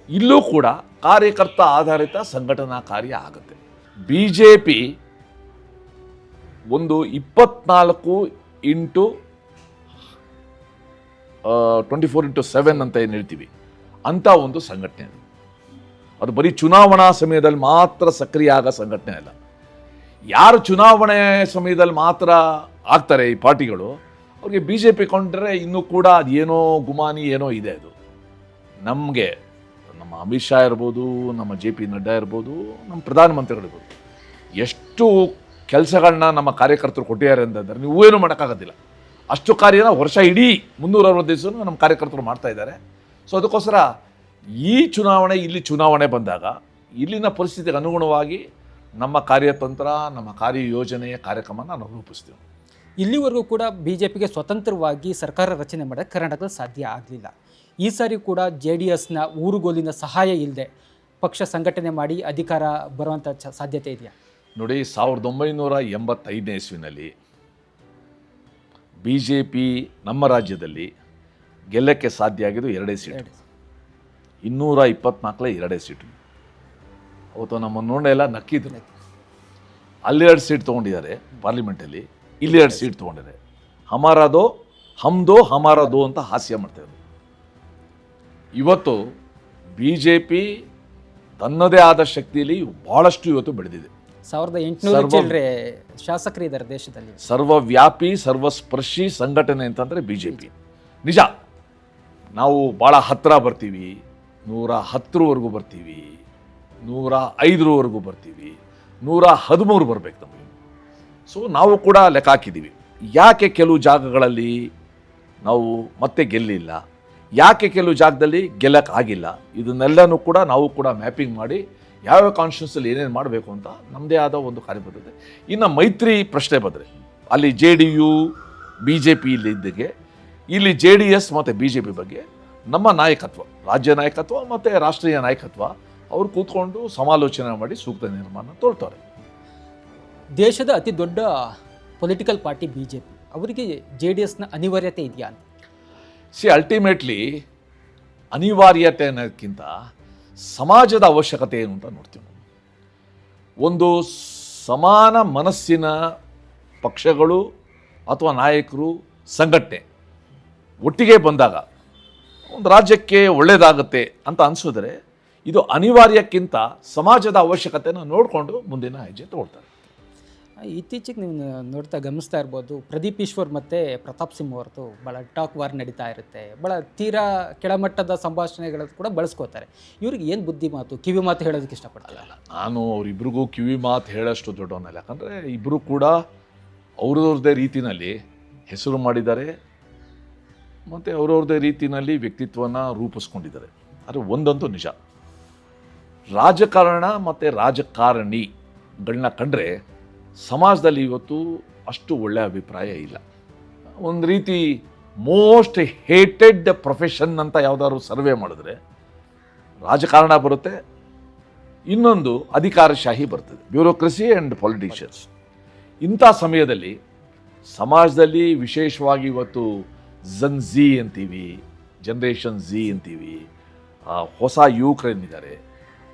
ಇಲ್ಲೂ ಕೂಡ ಕಾರ್ಯಕರ್ತ ಆಧಾರಿತ ಸಂಘಟನಾ ಕಾರ್ಯ ಆಗುತ್ತೆ. BJP ಒಂದು 24/7 ಅಂತ ಏನು ಹೇಳ್ತೀವಿ ಅಂತ ಒಂದು ಸಂಘಟನೆ. ಅದು ಬರೀ ಚುನಾವಣಾ ಸಮಯದಲ್ಲಿ ಮಾತ್ರ ಸಕ್ರಿಯ ಆಗೋ ಸಂಘಟನೆ ಅಲ್ಲ. ಯಾರು ಚುನಾವಣೆ ಸಮಯದಲ್ಲಿ ಮಾತ್ರ ಆಗ್ತಾರೆ ಈ ಪಾರ್ಟಿಗಳು, ಅವ್ರಿಗೆ BJP ಕೊಂಡ್ರೆ ಇನ್ನೂ ಕೂಡ ಅದೇನೋ ಗುಮಾನಿ ಏನೋ ಇದೆ. ಅದು ನಮಗೆ ನಮ್ಮ ಅಮಿತ್ ಶಾ ಇರ್ಬೋದು, ನಮ್ಮ JP ನಡ್ಡಾ ಇರ್ಬೋದು, ನಮ್ಮ ಪ್ರಧಾನಮಂತ್ರಿಗಳಿರ್ಬೋದು, ಎಷ್ಟು ಕೆಲಸಗಳನ್ನ ನಮ್ಮ ಕಾರ್ಯಕರ್ತರು ಕೊಟ್ಟಿದ್ದಾರೆ ಅಂತಂದರೆ ನೀವು ಏನು ಮಾಡೋಕ್ಕಾಗೋದಿಲ್ಲ. ಅಷ್ಟು ಕಾರ್ಯನ ವರ್ಷ ಇಡೀ 360 ದಿವಸ ನಮ್ಮ ಕಾರ್ಯಕರ್ತರು ಮಾಡ್ತಾ ಇದ್ದಾರೆ. ಸೊ ಅದಕ್ಕೋಸ್ಕರ ಇಲ್ಲಿ ಚುನಾವಣೆ ಬಂದಾಗ ಇಲ್ಲಿನ ಪರಿಸ್ಥಿತಿಗೆ ಅನುಗುಣವಾಗಿ ನಮ್ಮ ಕಾರ್ಯತಂತ್ರ, ನಮ್ಮ ಕಾರ್ಯಯೋಜನೆಯ ಕಾರ್ಯಕ್ರಮನ ನಾವು ರೂಪಿಸ್ತೀವಿ. ಇಲ್ಲಿವರೆಗೂ ಕೂಡ BJPಗೆ ಸ್ವತಂತ್ರವಾಗಿ ಸರ್ಕಾರ ರಚನೆ ಮಾಡೋಕ್ಕೆ ಕರ್ನಾಟಕದಲ್ಲಿ ಸಾಧ್ಯ ಆಗಲಿಲ್ಲ. ಈ ಸಾರಿ ಕೂಡ JDSನ ಊರುಗೋಲಿನ ಸಹಾಯ ಇಲ್ಲದೆ ಪಕ್ಷ ಸಂಘಟನೆ ಮಾಡಿ ಅಧಿಕಾರ ಬರುವಂಥ ಸಾಧ್ಯತೆ ಇದೆಯಾ? ನೋಡಿ, 1985ನೇ ಇಸ್ವಿನಲ್ಲಿ BJP ನಮ್ಮ ರಾಜ್ಯದಲ್ಲಿ ಗೆಲ್ಲಕ್ಕೆ ಸಾಧ್ಯ ಆಗಿದ್ದು 2 ಸೀಟು. 224 2 ಸೀಟು. ಅವತ್ತು ನಮ್ಮ ನೋಡೆಲ್ಲ ನಕ್ಕಿದ್ರು. ಅಲ್ಲಿ 2 ಸೀಟ್ ತೊಗೊಂಡಿದ್ದಾರೆ ಪಾರ್ಲಿಮೆಂಟಲ್ಲಿ, ಇಲ್ಲಿ 2 ಸೀಟ್ ತೊಗೊಂಡಿದ್ದಾರೆ. ಹಮಾರದೋ ಅಂತ ಹಾಸ್ಯ ಮಾಡ್ತಾರೆ. ಇವತ್ತು BJP ತನ್ನದೇ ಆದ ಶಕ್ತಿಯಲ್ಲಿ ಬಹಳಷ್ಟು ಇವತ್ತು ಬೆಳೆದಿದೆ. 1800 ಚಿಲ್ಲರೆ ಶಾಸಕರಿದ್ದಾರೆ ದೇಶದಲ್ಲಿ. ಸರ್ವವ್ಯಾಪಿ ಸರ್ವಸ್ಪರ್ಶಿ ಸಂಘಟನೆ ಅಂತಂದರೆ BJP. ನಿಜ, ನಾವು ಭಾಳ ಹತ್ತಿರ ಬರ್ತೀವಿ, 110ವರೆಗೂ ಬರ್ತೀವಿ, 105ವರೆಗೂ ಬರ್ತೀವಿ, 113 ಬರಬೇಕು ನಮಗೆ. ಸೊ ನಾವು ಕೂಡ ಲೆಕ್ಕ ಹಾಕಿದ್ದೀವಿ. ಯಾಕೆ ಕೆಲವು ಜಾಗಗಳಲ್ಲಿ ನಾವು ಮತ್ತೆ ಗೆಲ್ಲಿಲ್ಲ, ಯಾಕೆ ಕೆಲವು ಜಾಗದಲ್ಲಿ ಗೆಲ್ಲಕ್ಕೆ ಆಗಿಲ್ಲ, ಇದನ್ನೆಲ್ಲನೂ ಕೂಡ ನಾವು ಕೂಡ ಮ್ಯಾಪಿಂಗ್ ಮಾಡಿ ಯಾವ ಕಾನ್ಸ್ಟಿಟ್ಯೂನ್ಸಿಯಲ್ಲಿ ಏನೇನು ಮಾಡಬೇಕು ಅಂತ ನಮ್ಮದೇ ಆದ ಒಂದು ಕಾರ್ಯಪದ್ಧತಿ. ಇನ್ನು ಮೈತ್ರಿ ಪ್ರಶ್ನೆ ಬಂದರೆ ಅಲ್ಲಿ JDU BJP ಇಲ್ಲಿದ್ದಕ್ಕೆ ಇಲ್ಲಿ JDS ಮತ್ತು BJP ಬಗ್ಗೆ ನಮ್ಮ ನಾಯಕತ್ವ, ರಾಜ್ಯ ನಾಯಕತ್ವ ಮತ್ತು ರಾಷ್ಟ್ರೀಯ ನಾಯಕತ್ವ ಅವರು ಕೂತ್ಕೊಂಡು ಸಮಾಲೋಚನೆ ಮಾಡಿ ಸೂಕ್ತ ನಿರ್ಮಾಣ ತೋರ್ತಾರೆ. ದೇಶದ ಅತಿ ದೊಡ್ಡ ಪೊಲಿಟಿಕಲ್ ಪಾರ್ಟಿ BJP, ಅವರಿಗೆ JDSನ ಅನಿವಾರ್ಯತೆ ಇದೆಯಾ ಅಂತ? ಅಲ್ಟಿಮೇಟ್ಲಿ ಅನಿವಾರ್ಯತೆ ಅನ್ನೋದಕ್ಕಿಂತ ಸಮಾಜದ ಅವಶ್ಯಕತೆ ಏನು ಅಂತ ನೋಡ್ತೀವಿ. ಒಂದು ಸಮಾನ ಮನಸ್ಸಿನ ಪಕ್ಷಗಳು ಅಥವಾ ನಾಯಕರು, ಸಂಘಟನೆ ಒಟ್ಟಿಗೆ ಬಂದಾಗ ಒಂದು ರಾಜ್ಯಕ್ಕೆ ಒಳ್ಳೆಯದಾಗುತ್ತೆ ಅಂತ ಅನಿಸಿದ್ರೆ ಇದು ಅನಿವಾರ್ಯಕ್ಕಿಂತ ಸಮಾಜದ ಅವಶ್ಯಕತೆಯನ್ನು ನೋಡಿಕೊಂಡು ಮುಂದಿನ ಹೆಜ್ಜೆ ತಗೊಳ್ತಾರೆ. ಇತ್ತೀಚೆಗೆ ನೀವು ಗಮನಿಸ್ತಾ ಇರ್ಬೋದು, ಪ್ರದೀಪ್ ಈಶ್ವರ್ ಮತ್ತು ಪ್ರತಾಪ್ ಸಿಂಹ ಅವ್ರದ್ದು ಭಾಳ ಟಾಕ್ ವಾರ್ ನಡೀತಾ ಇರುತ್ತೆ. ಭಾಳ ತೀರಾ ಕೆಳಮಟ್ಟದ ಸಂಭಾಷಣೆಗಳು ಕೂಡ ಬಳಸ್ಕೋತಾರೆ. ಇವ್ರಿಗೆ ಏನು ಬುದ್ಧಿ ಮಾತು, ಕಿವಿ ಮಾತು ಹೇಳೋದಕ್ಕೆ ಇಷ್ಟಪಡಲ್ಲ. ನಾನು ಅವರಿಬ್ಬರಿಗೂ ಕಿವಿ ಮಾತು ಹೇಳೋಷ್ಟು ದೊಡ್ಡವನಲ್ಲ. ಯಾಕಂದರೆ ಇಬ್ಬರು ಕೂಡ ಅವ್ರವ್ರದ್ದೇ ರೀತಿಯಲ್ಲಿ ಹೆಸರು ಮಾಡಿದ್ದಾರೆ ಮತ್ತು ಅವ್ರವ್ರದ್ದೇ ರೀತಿಯಲ್ಲಿ ವ್ಯಕ್ತಿತ್ವನ ರೂಪಿಸ್ಕೊಂಡಿದ್ದಾರೆ. ಆದರೆ ಒಂದಂತೂ ನಿಜ, ರಾಜಕಾರಣ ಮತ್ತು ರಾಜಕಾರಣಿಗಳನ್ನ ಕಂಡ್ರೆ ಸಮಾಜದಲ್ಲಿ ಇವತ್ತು ಅಷ್ಟು ಒಳ್ಳೆಯ ಅಭಿಪ್ರಾಯ ಇಲ್ಲ. ಒಂದು ರೀತಿ ಮೋಸ್ಟ್ ಹೇಟೆಡ್ ಪ್ರೊಫೆಷನ್ ಅಂತ ಯಾವುದಾದ್ರು ಸರ್ವೆ ಮಾಡಿದ್ರೆ ರಾಜಕಾರಣ ಬರುತ್ತೆ, ಇನ್ನೊಂದು ಅಧಿಕಾರಶಾಹಿ ಬರ್ತದೆ, ಬ್ಯೂರೋಕ್ರಸಿ ಆ್ಯಂಡ್ ಪಾಲಿಟಿಷಿಯನ್ಸ್. ಇಂಥ ಸಮಯದಲ್ಲಿ ಸಮಾಜದಲ್ಲಿ ವಿಶೇಷವಾಗಿ ಇವತ್ತು Z ಅಂತೀವಿ, ಜನರೇಷನ್ Z ಅಂತೀವಿ, ಹೊಸ ಯುವಕರೇನಿದ್ದಾರೆ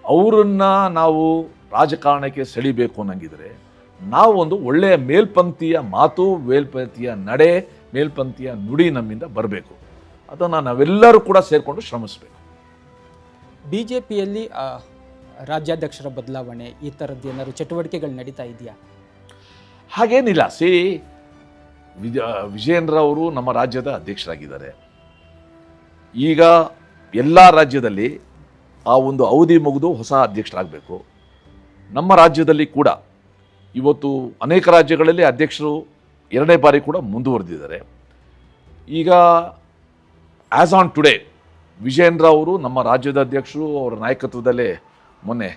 ಅವರನ್ನು ನಾವು ರಾಜಕಾರಣಕ್ಕೆ ಸೆಳಿಬೇಕು ಅನ್ನಂಗಿದ್ರೆ ನಾವು ಒಂದು ಒಳ್ಳೆಯ ಮೇಲ್ಪಂಕ್ತಿಯ ಮಾತು, ಮೇಲ್ಪಂಕ್ತಿಯ ನಡೆ, ಮೇಲ್ಪಂಕ್ತಿಯ ನುಡಿ ನಮ್ಮಿಂದ ಬರಬೇಕು. ಅದನ್ನು ನಾವೆಲ್ಲರೂ ಕೂಡ ಸೇರಿಕೊಂಡು ಶ್ರಮಿಸಬೇಕು. BJPಯಲ್ಲಿ ರಾಜ್ಯಾಧ್ಯಕ್ಷರ ಬದಲಾವಣೆ ಈ ಥರದ್ದು ಏನಾದ್ರು ಚಟುವಟಿಕೆಗಳು ನಡೀತಾ ಇದೆಯಾ? ಹಾಗೇನಿಲ್ಲ. ವಿಜಯೇಂದ್ರ ಅವರು ನಮ್ಮ ರಾಜ್ಯದ ಅಧ್ಯಕ್ಷರಾಗಿದ್ದಾರೆ. ಈಗ ಎಲ್ಲ ರಾಜ್ಯದಲ್ಲಿ ಆ ಒಂದು ಅವಧಿ ಮುಗಿದು ಹೊಸ ಅಧ್ಯಕ್ಷರಾಗಬೇಕು. ನಮ್ಮ ರಾಜ್ಯದಲ್ಲಿ ಕೂಡ ಇವತ್ತು ಅನೇಕ ರಾಜ್ಯಗಳಲ್ಲಿ ಅಧ್ಯಕ್ಷರು 2ನೇ ಬಾರಿ ಕೂಡ ಮುಂದುವರೆದಿದ್ದಾರೆ. ಈಗ ಆ್ಯಸ್ ಆನ್ ಟುಡೇ ವಿಜೇಂದ್ರ ಅವರು ನಮ್ಮ ರಾಜ್ಯದ ಅಧ್ಯಕ್ಷರು, ಅವರ ನಾಯಕತ್ವದಲ್ಲೇ ಮೊನ್ನೆ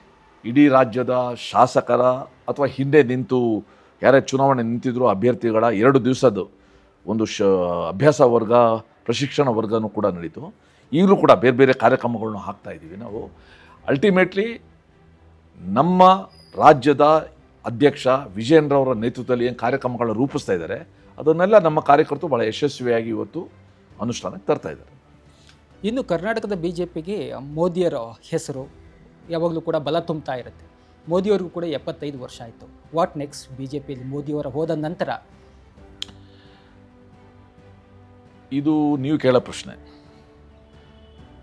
ಇಡೀ ರಾಜ್ಯದ ಶಾಸಕರ ಅಥವಾ ಹಿಂದೆ ನಿಂತು ಯಾರೇ ಚುನಾವಣೆ ನಿಂತಿದ್ರು ಅಭ್ಯರ್ಥಿಗಳ 2 ದಿವಸದ ಒಂದು ಅಭ್ಯಾಸ ವರ್ಗ, ಪ್ರಶಿಕ್ಷಣ ವರ್ಗನೂ ಕೂಡ ನಡೀತು. ಈಗಲೂ ಕೂಡ ಬೇರೆ ಬೇರೆ ಕಾರ್ಯಕ್ರಮಗಳನ್ನ ಹಾಕ್ತಾ ಇದ್ದೀವಿ ನಾವು. ಅಲ್ಟಿಮೇಟ್ಲಿ ನಮ್ಮ ರಾಜ್ಯದ ಅಧ್ಯಕ್ಷ ವಿಜೇಂದ್ರ ಅವರ ನೇತೃತ್ವದಲ್ಲಿ ಏನು ಕಾರ್ಯಕ್ರಮಗಳನ್ನ ರೂಪಿಸ್ತಾ ಇದ್ದಾರೆ ಅದನ್ನೆಲ್ಲ ನಮ್ಮ ಕಾರ್ಯಕರ್ತರು ಭಾಳ ಯಶಸ್ವಿಯಾಗಿ ಇವತ್ತು ಅನುಷ್ಠಾನಕ್ಕೆ ತರ್ತಾ ಇದ್ದಾರೆ. ಇನ್ನು ಕರ್ನಾಟಕದ ಬಿ ಜೆ ಪಿಗೆ ಮೋದಿಯರ ಹೆಸರು ಯಾವಾಗಲೂ ಕೂಡ ಬಲ ತುಂಬ್ತಾ ಇರುತ್ತೆ. ಮೋದಿಯವ್ರಿಗೂ ಕೂಡ 75 ವರ್ಷ ಆಯಿತು. ವಾಟ್ ನೆಕ್ಸ್ಟ್ ಬಿ ಜೆ ಪಿಯಲ್ಲಿ ಮೋದಿಯವರ ಹೋದ ನಂತರ? ಇದು ನೀವು ಕೇಳೋ ಪ್ರಶ್ನೆ.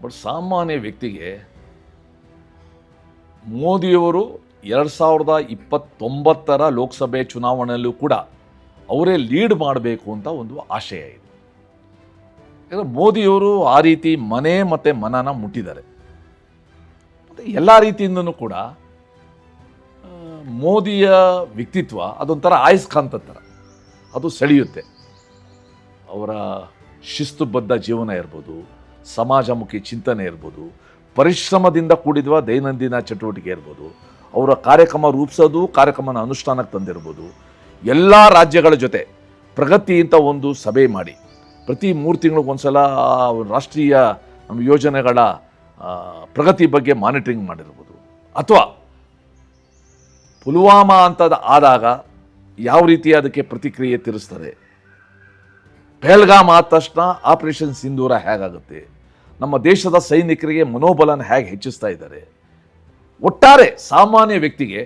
ಬಟ್ ಸಾಮಾನ್ಯ ವ್ಯಕ್ತಿಗೆ ಮೋದಿಯವರು 2029 ಲೋಕಸಭೆ ಚುನಾವಣೆಯಲ್ಲೂ ಕೂಡ ಅವರೇ ಲೀಡ್ ಮಾಡಬೇಕು ಅಂತ ಒಂದು ಆಶಯ ಇದೆ. ಯಾಕಂದರೆ ಮೋದಿಯವರು ಆ ರೀತಿ ಮನೆ ಮತ್ತು ಮನನ ಮುಟ್ಟಿದ್ದಾರೆ. ಮತ್ತು ಎಲ್ಲ ರೀತಿಯಿಂದನೂ ಕೂಡ ಮೋದಿಯ ವ್ಯಕ್ತಿತ್ವ ಅದೊಂಥರ ಆಯಸ್ಕಾಂತ ಥರ, ಅದು ಸೆಳೆಯುತ್ತೆ. ಅವರ ಶಿಸ್ತುಬದ್ಧ ಜೀವನ ಇರ್ಬೋದು, ಸಮಾಜಮುಖಿ ಚಿಂತನೆ ಇರ್ಬೋದು, ಪರಿಶ್ರಮದಿಂದ ಕೂಡಿದ ದೈನಂದಿನ ಚಟುವಟಿಕೆ ಇರ್ಬೋದು, ಅವರ ಕಾರ್ಯಕ್ರಮ ರೂಪಿಸೋದು, ಕಾರ್ಯಕ್ರಮನ ಅನುಷ್ಠಾನಕ್ಕೆ ತಂದಿರ್ಬೋದು, ಎಲ್ಲ ರಾಜ್ಯಗಳ ಜೊತೆ ಪ್ರಗತಿ ಅಂತ ಒಂದು ಸಭೆ ಮಾಡಿ ಪ್ರತಿ 3 ತಿಂಗಳಿಗೊಂದ್ಸಲ ರಾಷ್ಟ್ರೀಯ ನಮ್ಮ ಯೋಜನೆಗಳ ಪ್ರಗತಿ ಬಗ್ಗೆ ಮಾನಿಟರಿಂಗ್ ಮಾಡಿರ್ಬೋದು, ಅಥವಾ ಪುಲ್ವಾಮಾ ಅಂತದ ಆದಾಗ ಯಾವ ರೀತಿ ಅದಕ್ಕೆ ಪ್ರತಿಕ್ರಿಯೆ ತಿರ್ಸ್ತಾರೆ, ಪಹಲ್ಗಾಮ್ ಆದ ತಕ್ಷಣ ಆಪರೇಷನ್ ಸಿಂಧೂರ ಹೇಗಾಗುತ್ತೆ, ನಮ್ಮ ದೇಶದ ಸೈನಿಕರಿಗೆ ಮನೋಬಲನ ಹೇಗೆ ಹೆಚ್ಚಿಸ್ತಾ ಇದ್ದಾರೆ. ಒಟ್ಟಾರೆ ಸಾಮಾನ್ಯ ವ್ಯಕ್ತಿಗೆ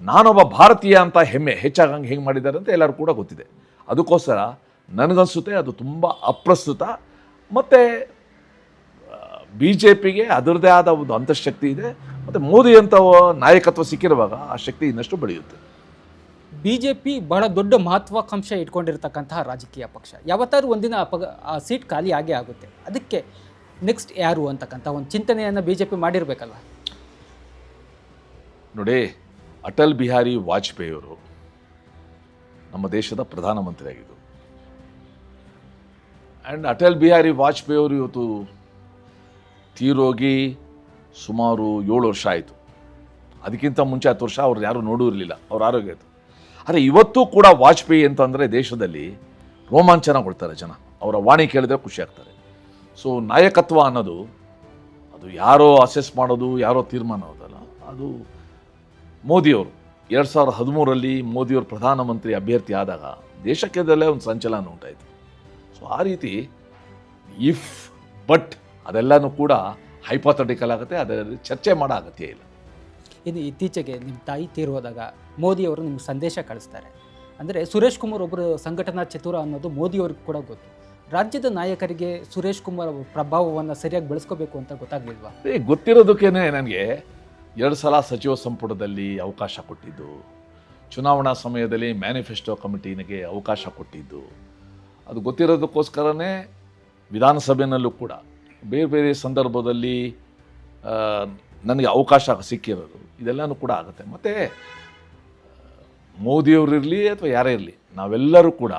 ನಾನೊಬ್ಬ ಭಾರತೀಯ ಅಂತ ಹೆಮ್ಮೆ ಹೆಚ್ಚಾಗಂಗೆ ಹೆಂಗೆ ಮಾಡಿದ್ದಾರೆ ಅಂತ ಎಲ್ಲರೂ ಕೂಡ ಗೊತ್ತಿದೆ. ಅದಕ್ಕೋಸ್ಕರ ನನಗನ್ಸುತ್ತೆ ಅದು ತುಂಬ ಅಪ್ರಸ್ತುತ. ಮತ್ತು ಬಿ ಜೆ ಪಿಗೆ ಅದರದ್ದೇ ಆದ ಒಂದು ಅಂತಃಶಕ್ತಿ ಇದೆ. ಮತ್ತು ಮೋದಿ ಅಂತ ನಾಯಕತ್ವ ಸಿಕ್ಕಿರುವಾಗ ಆ ಶಕ್ತಿ ಇನ್ನಷ್ಟು ಬೆಳೆಯುತ್ತೆ. ಬಿ ಜೆ ಪಿ ಬಹಳ ದೊಡ್ಡ ಮಹತ್ವಾಕಾಂಕ್ಷೆ ಇಟ್ಕೊಂಡಿರ್ತಕ್ಕಂತಹ ರಾಜಕೀಯ ಪಕ್ಷ. ಯಾವತ್ತಾದ್ರೂ ಒಂದಿನ ಆ ಸೀಟ್ ಖಾಲಿ ಆಗೇ ಆಗುತ್ತೆ. ಅದಕ್ಕೆ ನೆಕ್ಸ್ಟ್ ಯಾರು ಅಂತಕ್ಕಂಥ ಒಂದು ಚಿಂತನೆಯನ್ನು ಬಿ ಜೆ ಪಿ ಮಾಡಿರಬೇಕಲ್ಲ. ನೋಡಿ, ಅಟಲ್ ಬಿಹಾರಿ ವಾಜಪೇಯಿಯವರು ನಮ್ಮ ದೇಶದ ಪ್ರಧಾನಮಂತ್ರಿ ಆಗಿದ್ದರು. ಆ್ಯಂಡ್ ಅಟಲ್ ಬಿಹಾರಿ ವಾಜಪೇಯಿಯವರು ಇವತ್ತು ತೀರೋಗಿ ಸುಮಾರು 7 ವರ್ಷ ಆಯಿತು. ಅದಕ್ಕಿಂತ ಮುಂಚೆ 10 ವರ್ಷ ಅವ್ರು ಯಾರೂ ನೋಡೂ ಇರಲಿಲ್ಲ, ಅವ್ರ ಆರೋಗ್ಯ ಇತ್ತು. ಆದರೆ ಇವತ್ತು ಕೂಡ ವಾಜಪೇಯಿ ಅಂತಂದರೆ ದೇಶದಲ್ಲಿ ರೋಮಾಂಚನಗೊಳ್ತಾರೆ ಜನ. ಅವರ ವಾಣಿ ಕೇಳಿದ್ರೆ ಖುಷಿ ಆಗ್ತಾರೆ. ಸೊ ನಾಯಕತ್ವ ಅನ್ನೋದು ಅದು ಯಾರೋ ಅಸೆಸ್ ಮಾಡೋದು, ಯಾರೋ ತೀರ್ಮಾನ ಹೋದಲ್ಲ, ಅದು ಮೋದಿಯವರು 2013ರಲ್ಲಿ ಮೋದಿಯವರು ಪ್ರಧಾನಮಂತ್ರಿ ಅಭ್ಯರ್ಥಿ ಆದಾಗ ದೇಶಕ್ಕೆದಲ್ಲೇ ಒಂದು ಸಂಚಲನ ಉಂಟಾಯಿತು. ಸೊ ಆ ರೀತಿ ಇಫ್ ಬಟ್ ಅದೆಲ್ಲನೂ ಕೂಡ ಹೈಪೋಥೆಟಿಕಲ್ ಆಗುತ್ತೆ, ಅದರಲ್ಲಿ ಚರ್ಚೆ ಮಾಡೋ ಅಗತ್ಯ ಇಲ್ಲ. ಇದು ಇತ್ತೀಚೆಗೆ ನಿಮ್ಮ ತಾಯಿ ತೀರೋದಾಗ ಮೋದಿಯವರು ನಿಮ್ಗೆ ಸಂದೇಶ ಕಳಿಸ್ತಾರೆ. ಅಂದರೆ ಸುರೇಶ್ ಕುಮಾರ್ ಒಬ್ಬರು ಸಂಘಟನಾ ಚತುರ ಅನ್ನೋದು ಮೋದಿಯವ್ರಿಗೆ ಕೂಡ ಗೊತ್ತು. ರಾಜ್ಯದ ನಾಯಕರಿಗೆ ಸುರೇಶ್ ಕುಮಾರ್ ಪ್ರಭಾವವನ್ನು ಸರಿಯಾಗಿ ಬೆಳೆಸ್ಕೋಬೇಕು ಅಂತ ಗೊತ್ತಾಗಲಿಲ್ವಾ? ಗೊತ್ತಿರೋದಕ್ಕೇನೆ ನನಗೆ 2 ಸಲ ಸಚಿವ ಸಂಪುಟದಲ್ಲಿ ಅವಕಾಶ ಕೊಟ್ಟಿದ್ದು, ಚುನಾವಣಾ ಸಮಯದಲ್ಲಿ ಮ್ಯಾನಿಫೆಸ್ಟೋ ಕಮಿಟಿಗೆ ಅವಕಾಶ ಕೊಟ್ಟಿದ್ದು, ಅದು ಗೊತ್ತಿರೋದಕ್ಕೋಸ್ಕರನೇ ವಿಧಾನಸಭೆಯಲ್ಲೂ ಕೂಡ ಬೇರೆ ಬೇರೆ ಸಂದರ್ಭದಲ್ಲಿ ನನಗೆ ಅವಕಾಶ ಸಿಕ್ಕಿರೋದು. ಇದೆಲ್ಲನೂ ಕೂಡ ಆಗುತ್ತೆ. ಮತ್ತು ಮೋದಿಯವರಿರಲಿ ಅಥವಾ ಯಾರೇ ಇರಲಿ, ನಾವೆಲ್ಲರೂ ಕೂಡ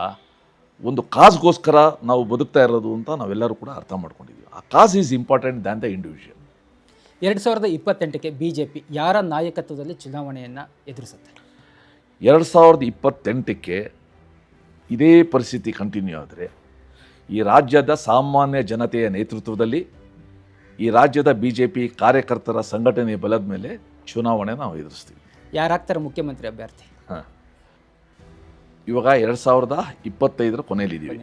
ಒಂದು ಕಾಸ್ಗೋಸ್ಕರ ನಾವು ಬದುಕ್ತಾ ಇರೋದು ಅಂತ ನಾವೆಲ್ಲರೂ ಕೂಡ ಅರ್ಥ ಮಾಡ್ಕೊಂಡಿದ್ದೀವಿ. ಆ cause is important than the individual. 2028ಕ್ಕೆ ಬಿ ಜೆ ಪಿ ಯಾರ ನಾಯಕತ್ವದಲ್ಲಿ ಚುನಾವಣೆಯನ್ನು ಎದುರಿಸುತ್ತೆ? 2028ಕ್ಕೆ ಇದೇ ಪರಿಸ್ಥಿತಿ ಕಂಟಿನ್ಯೂ ಆದರೆ ಈ ರಾಜ್ಯದ ಸಾಮಾನ್ಯ ಜನತೆಯ ನೇತೃತ್ವದಲ್ಲಿ ಈ ರಾಜ್ಯದ ಬಿ ಜೆ ಪಿ ಕಾರ್ಯಕರ್ತರ ಸಂಘಟನೆಯ ಬಲದ ಮೇಲೆ ಚುನಾವಣೆ ನಾವು ಎದುರಿಸ್ತೀವಿ. ಯಾರಾಗ್ತಾರೆ ಮುಖ್ಯಮಂತ್ರಿ ಅಭ್ಯರ್ಥಿ? ಇವಾಗ 2025 ಕೊನೆಯಲ್ಲಿದ್ದೀವಿ.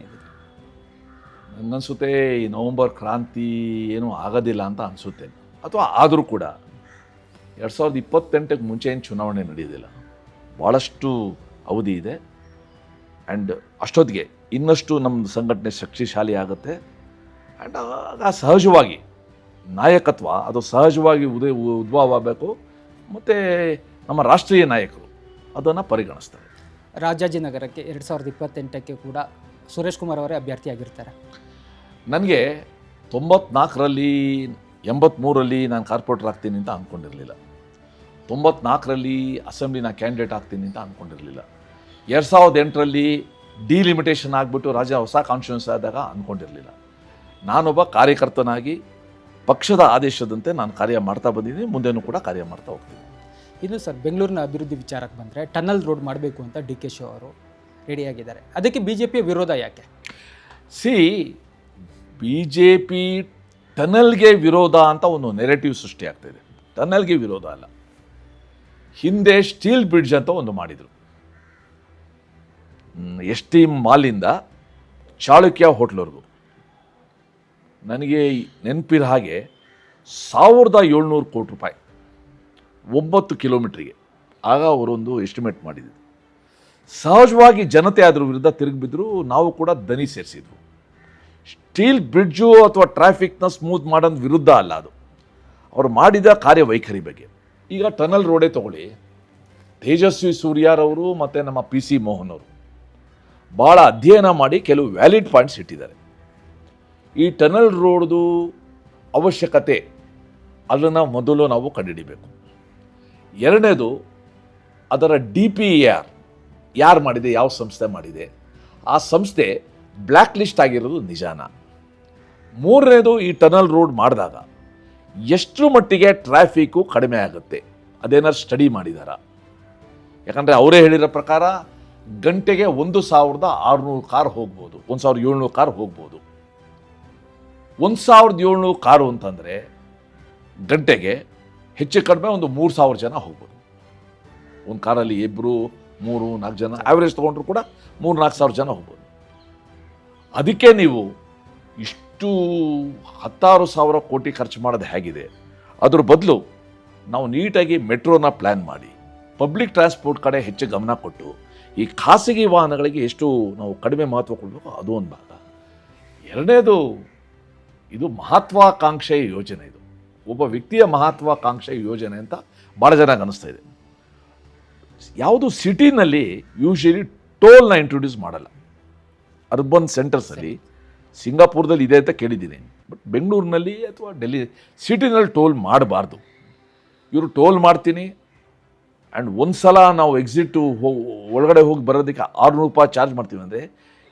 ನನಗನ್ಸುತ್ತೆ ಈ ನವಂಬರ್ ಕ್ರಾಂತಿ ಏನೂ ಆಗೋದಿಲ್ಲ ಅಂತ ಅನಿಸುತ್ತೆ. ಅಥವಾ ಆದರೂ ಕೂಡ 2028ಕ್ಕೆ ಮುಂಚೆ ಏನು ಚುನಾವಣೆ ನಡೆಯೋದಿಲ್ಲ, ಭಾಳಷ್ಟು ಅವಧಿ ಇದೆ. ಆ್ಯಂಡ್ ಅಷ್ಟೊತ್ತಿಗೆ ಇನ್ನಷ್ಟು ನಮ್ಮ ಸಂಘಟನೆ ಶಕ್ತಿಶಾಲಿ ಆಗುತ್ತೆ. ಆ್ಯಂಡ್ ಆಗ ಸಹಜವಾಗಿ ನಾಯಕತ್ವ ಅದು ಸಹಜವಾಗಿ ಉದ್ಭವ ಆಗಬೇಕು. ಮತ್ತು ನಮ್ಮ ರಾಷ್ಟ್ರೀಯ ನಾಯಕರು ಅದನ್ನು ಪರಿಗಣಿಸ್ತಾರೆ. ರಾಜಾಜಿನಗರಕ್ಕೆ 2028ಕ್ಕೆ ಕೂಡ ಸುರೇಶ್ ಕುಮಾರ್ ಅವರೇ ಅಭ್ಯರ್ಥಿಯಾಗಿರ್ತಾರೆ. ನನಗೆ 94ರಲ್ಲಿ 83ರಲ್ಲಿ ನಾನು ಕಾರ್ಪೊರೇಟರ್ ಆಗ್ತೀನಿ ಅಂತ ಅಂದ್ಕೊಂಡಿರಲಿಲ್ಲ. 94ರಲ್ಲಿ ಅಸೆಂಬ್ಲಿನ ಕ್ಯಾಂಡಿಡೇಟ್ ಆಗ್ತೀನಿ ಅಂತ ಅಂದ್ಕೊಂಡಿರಲಿಲ್ಲ. 2008ರಲ್ಲಿ ಡಿಲಿಮಿಟೇಷನ್ ಆಗಿಬಿಟ್ಟು ಹೊಸ ಕಾನ್ಸ್ಟಿಟ್ಯೂನ್ಸಿ ಆದಾಗ ಅಂದ್ಕೊಂಡಿರಲಿಲ್ಲ. ನಾನೊಬ್ಬ ಕಾರ್ಯಕರ್ತನಾಗಿ ಪಕ್ಷದ ಆದೇಶದಂತೆ ನಾನು ಕಾರ್ಯ ಮಾಡ್ತಾ ಬಂದಿದ್ದೀನಿ, ಮುಂದೆನೂ ಕೂಡ ಕಾರ್ಯ ಮಾಡ್ತಾ ಹೋಗ್ತೀನಿ. ಇನ್ನು ಸರ್, ಬೆಂಗಳೂರಿನ ಅಭಿವೃದ್ಧಿ ವಿಚಾರಕ್ಕೆ ಬಂದರೆ ಟನಲ್ ರೋಡ್ ಮಾಡಬೇಕು ಅಂತ ಡಿ ಕೆ ಶಿವ ಅವರು ರೆಡಿಯಾಗಿದ್ದಾರೆ. ಅದಕ್ಕೆ BJPಯ ವಿರೋಧ ಯಾಕೆ? BJP ಟನಲ್ಗೆ ವಿರೋಧ ಅಂತ ಒಂದು ನೆರೆಟಿವ್ ಸೃಷ್ಟಿ ಆಗ್ತಾಯಿದೆ. ಟನಲ್ಗೆ ವಿರೋಧ ಅಲ್ಲ. ಹಿಂದೆ ಸ್ಟೀಲ್ ಬ್ರಿಡ್ಜ್ ಅಂತ ಒಂದು ಮಾಡಿದರು. ST ಮಾಲಿಂದ ಚಾಳುಕ್ಯ ಹೋಟ್ಲ್ವರೆಗೂ. ನನಗೆ ನೆನಪಿರೋ ಹಾಗೆ 1700 ಕೋಟಿ ರೂಪಾಯಿ 9 ಕಿಲೋಮೀಟ್ರಿಗೆ ಆಗ ಅವರೊಂದು ಎಸ್ಟಿಮೇಟ್ ಮಾಡಿದ್ರು. ಸಹಜವಾಗಿ ಜನತೆ ಅದ್ರ ವಿರುದ್ಧ ತಿರುಗಿಬಿದ್ರು. ನಾವು ಕೂಡ ದನಿ ಸೇರಿಸಿದ್ವು. ಸ್ಟೀಲ್ ಬ್ರಿಡ್ಜು ಅಥವಾ ಟ್ರಾಫಿಕ್ನ ಸ್ಮೂತ್ ಮಾಡೋದು ವಿರುದ್ಧ ಅಲ್ಲ, ಅದು ಅವರು ಮಾಡಿದ ಕಾರ್ಯವೈಖರಿ ಬಗ್ಗೆ. ಈಗ ಟನಲ್ ರೋಡೇ ತಗೊಳ್ಳಿ, ತೇಜಸ್ವಿ ಸೂರ್ಯಾರವರು ಮತ್ತು ನಮ್ಮ PC ಮೋಹನ್ ಅವರು ಭಾಳ ಅಧ್ಯಯನ ಮಾಡಿ ಕೆಲವು ವ್ಯಾಲಿಡ್ ಪಾಯಿಂಟ್ಸ್ ಇಟ್ಟಿದ್ದಾರೆ. ಈ ಟನಲ್ ರೋಡ್ದು ಅವಶ್ಯಕತೆ ಅದನ್ನು ಮೊದಲು ನಾವು ಕಂಡುಹಿಡಿಬೇಕು. ಎರಡನೇದು, ಅದರ DPAR ಯಾರು ಮಾಡಿದೆ, ಯಾವ ಸಂಸ್ಥೆ ಮಾಡಿದೆ, ಆ ಸಂಸ್ಥೆ ಬ್ಲ್ಯಾಕ್ ಲಿಸ್ಟ್ ಆಗಿರೋದು ನಿಜಾನ. ಮೂರನೇದು, ಈ ಟನಲ್ ರೋಡ್ ಮಾಡಿದಾಗ ಎಷ್ಟು ಮಟ್ಟಿಗೆ ಟ್ರಾಫಿಕ್ಕು ಕಡಿಮೆ ಆಗುತ್ತೆ, ಅದೇನಾದ್ರು ಸ್ಟಡಿ ಮಾಡಿದಾರ? ಯಾಕಂದರೆ ಅವರೇ ಹೇಳಿರೋ ಪ್ರಕಾರ ಗಂಟೆಗೆ 1600 ಕಾರ್ ಹೋಗ್ಬೋದು, 1700 ಕಾರ್ ಹೋಗ್ಬೋದು. 1700 ಕಾರು ಅಂತಂದರೆ ಗಂಟೆಗೆ ಹೆಚ್ಚು ಕಡಿಮೆ ಒಂದು 3000 ಜನ ಹೋಗ್ಬೋದು. ಒಂದು ಕಾರಲ್ಲಿ 2, 3, 4 ಜನ ಆ್ಯಾವ್ರೇಜ್ ತೊಗೊಂಡ್ರು ಕೂಡ 3-4 ಸಾವಿರ ಜನ ಹೋಗ್ಬೋದು. ಅದಕ್ಕೆ ನೀವು ಇಷ್ಟು 16,000 ಕೋಟಿ ಖರ್ಚು ಮಾಡೋದು ಹೇಗಿದೆ? ಅದ್ರ ಬದಲು ನಾವು ನೀಟಾಗಿ ಮೆಟ್ರೋನ ಪ್ಲ್ಯಾನ್ ಮಾಡಿ ಪಬ್ಲಿಕ್ ಟ್ರಾನ್ಸ್ಪೋರ್ಟ್ ಕಡೆ ಹೆಚ್ಚು ಗಮನ ಕೊಟ್ಟು ಈ ಖಾಸಗಿ ವಾಹನಗಳಿಗೆ ಎಷ್ಟು ನಾವು ಕಡಿಮೆ ಮಹತ್ವ ಕೊಡಬೇಕು, ಅದು ಒಂದು ಭಾಗ. ಎರಡನೇದು, ಇದು ಮಹತ್ವಾಕಾಂಕ್ಷೆ ಯೋಜನೆ. ಇದು ಒಬ್ಬ ವ್ಯಕ್ತಿಯ ಮಹತ್ವಾಕಾಂಕ್ಷೆ ಯೋಜನೆ ಅಂತ ಭಾಳ ಜನಕ್ಕೆ ಅನ್ನಿಸ್ತಾ ಇದೆ. ಯಾವುದು ಸಿಟಿನಲ್ಲಿ ಯೂಶಲಿ ಟೋಲ್ನ ಇಂಟ್ರೊಡ್ಯೂಸ್ ಮಾಡಲ್ಲ. ಅರ್ಬನ್ ಸೆಂಟರ್ಸಲ್ಲಿ ಸಿಂಗಾಪುರದಲ್ಲಿ ಇದೆ ಅಂತ ಕೇಳಿದ್ದೀನಿ, ಬಟ್ ಬೆಂಗಳೂರಿನಲ್ಲಿ ಅಥವಾ ಡೆಲ್ಲಿ ಸಿಟಿನಲ್ಲಿ ಟೋಲ್ ಮಾಡಬಾರ್ದು. ಇವರು ಟೋಲ್ ಮಾಡ್ತೀನಿ ಆ್ಯಂಡ್ ಒಂದು ಸಲ ನಾವು ಎಕ್ಸಿಟ್ ಒಳಗಡೆ ಹೋಗಿ ಬರೋದಕ್ಕೆ 600 ರೂಪಾಯಿ ಚಾರ್ಜ್ ಮಾಡ್ತೀವಿ ಅಂದರೆ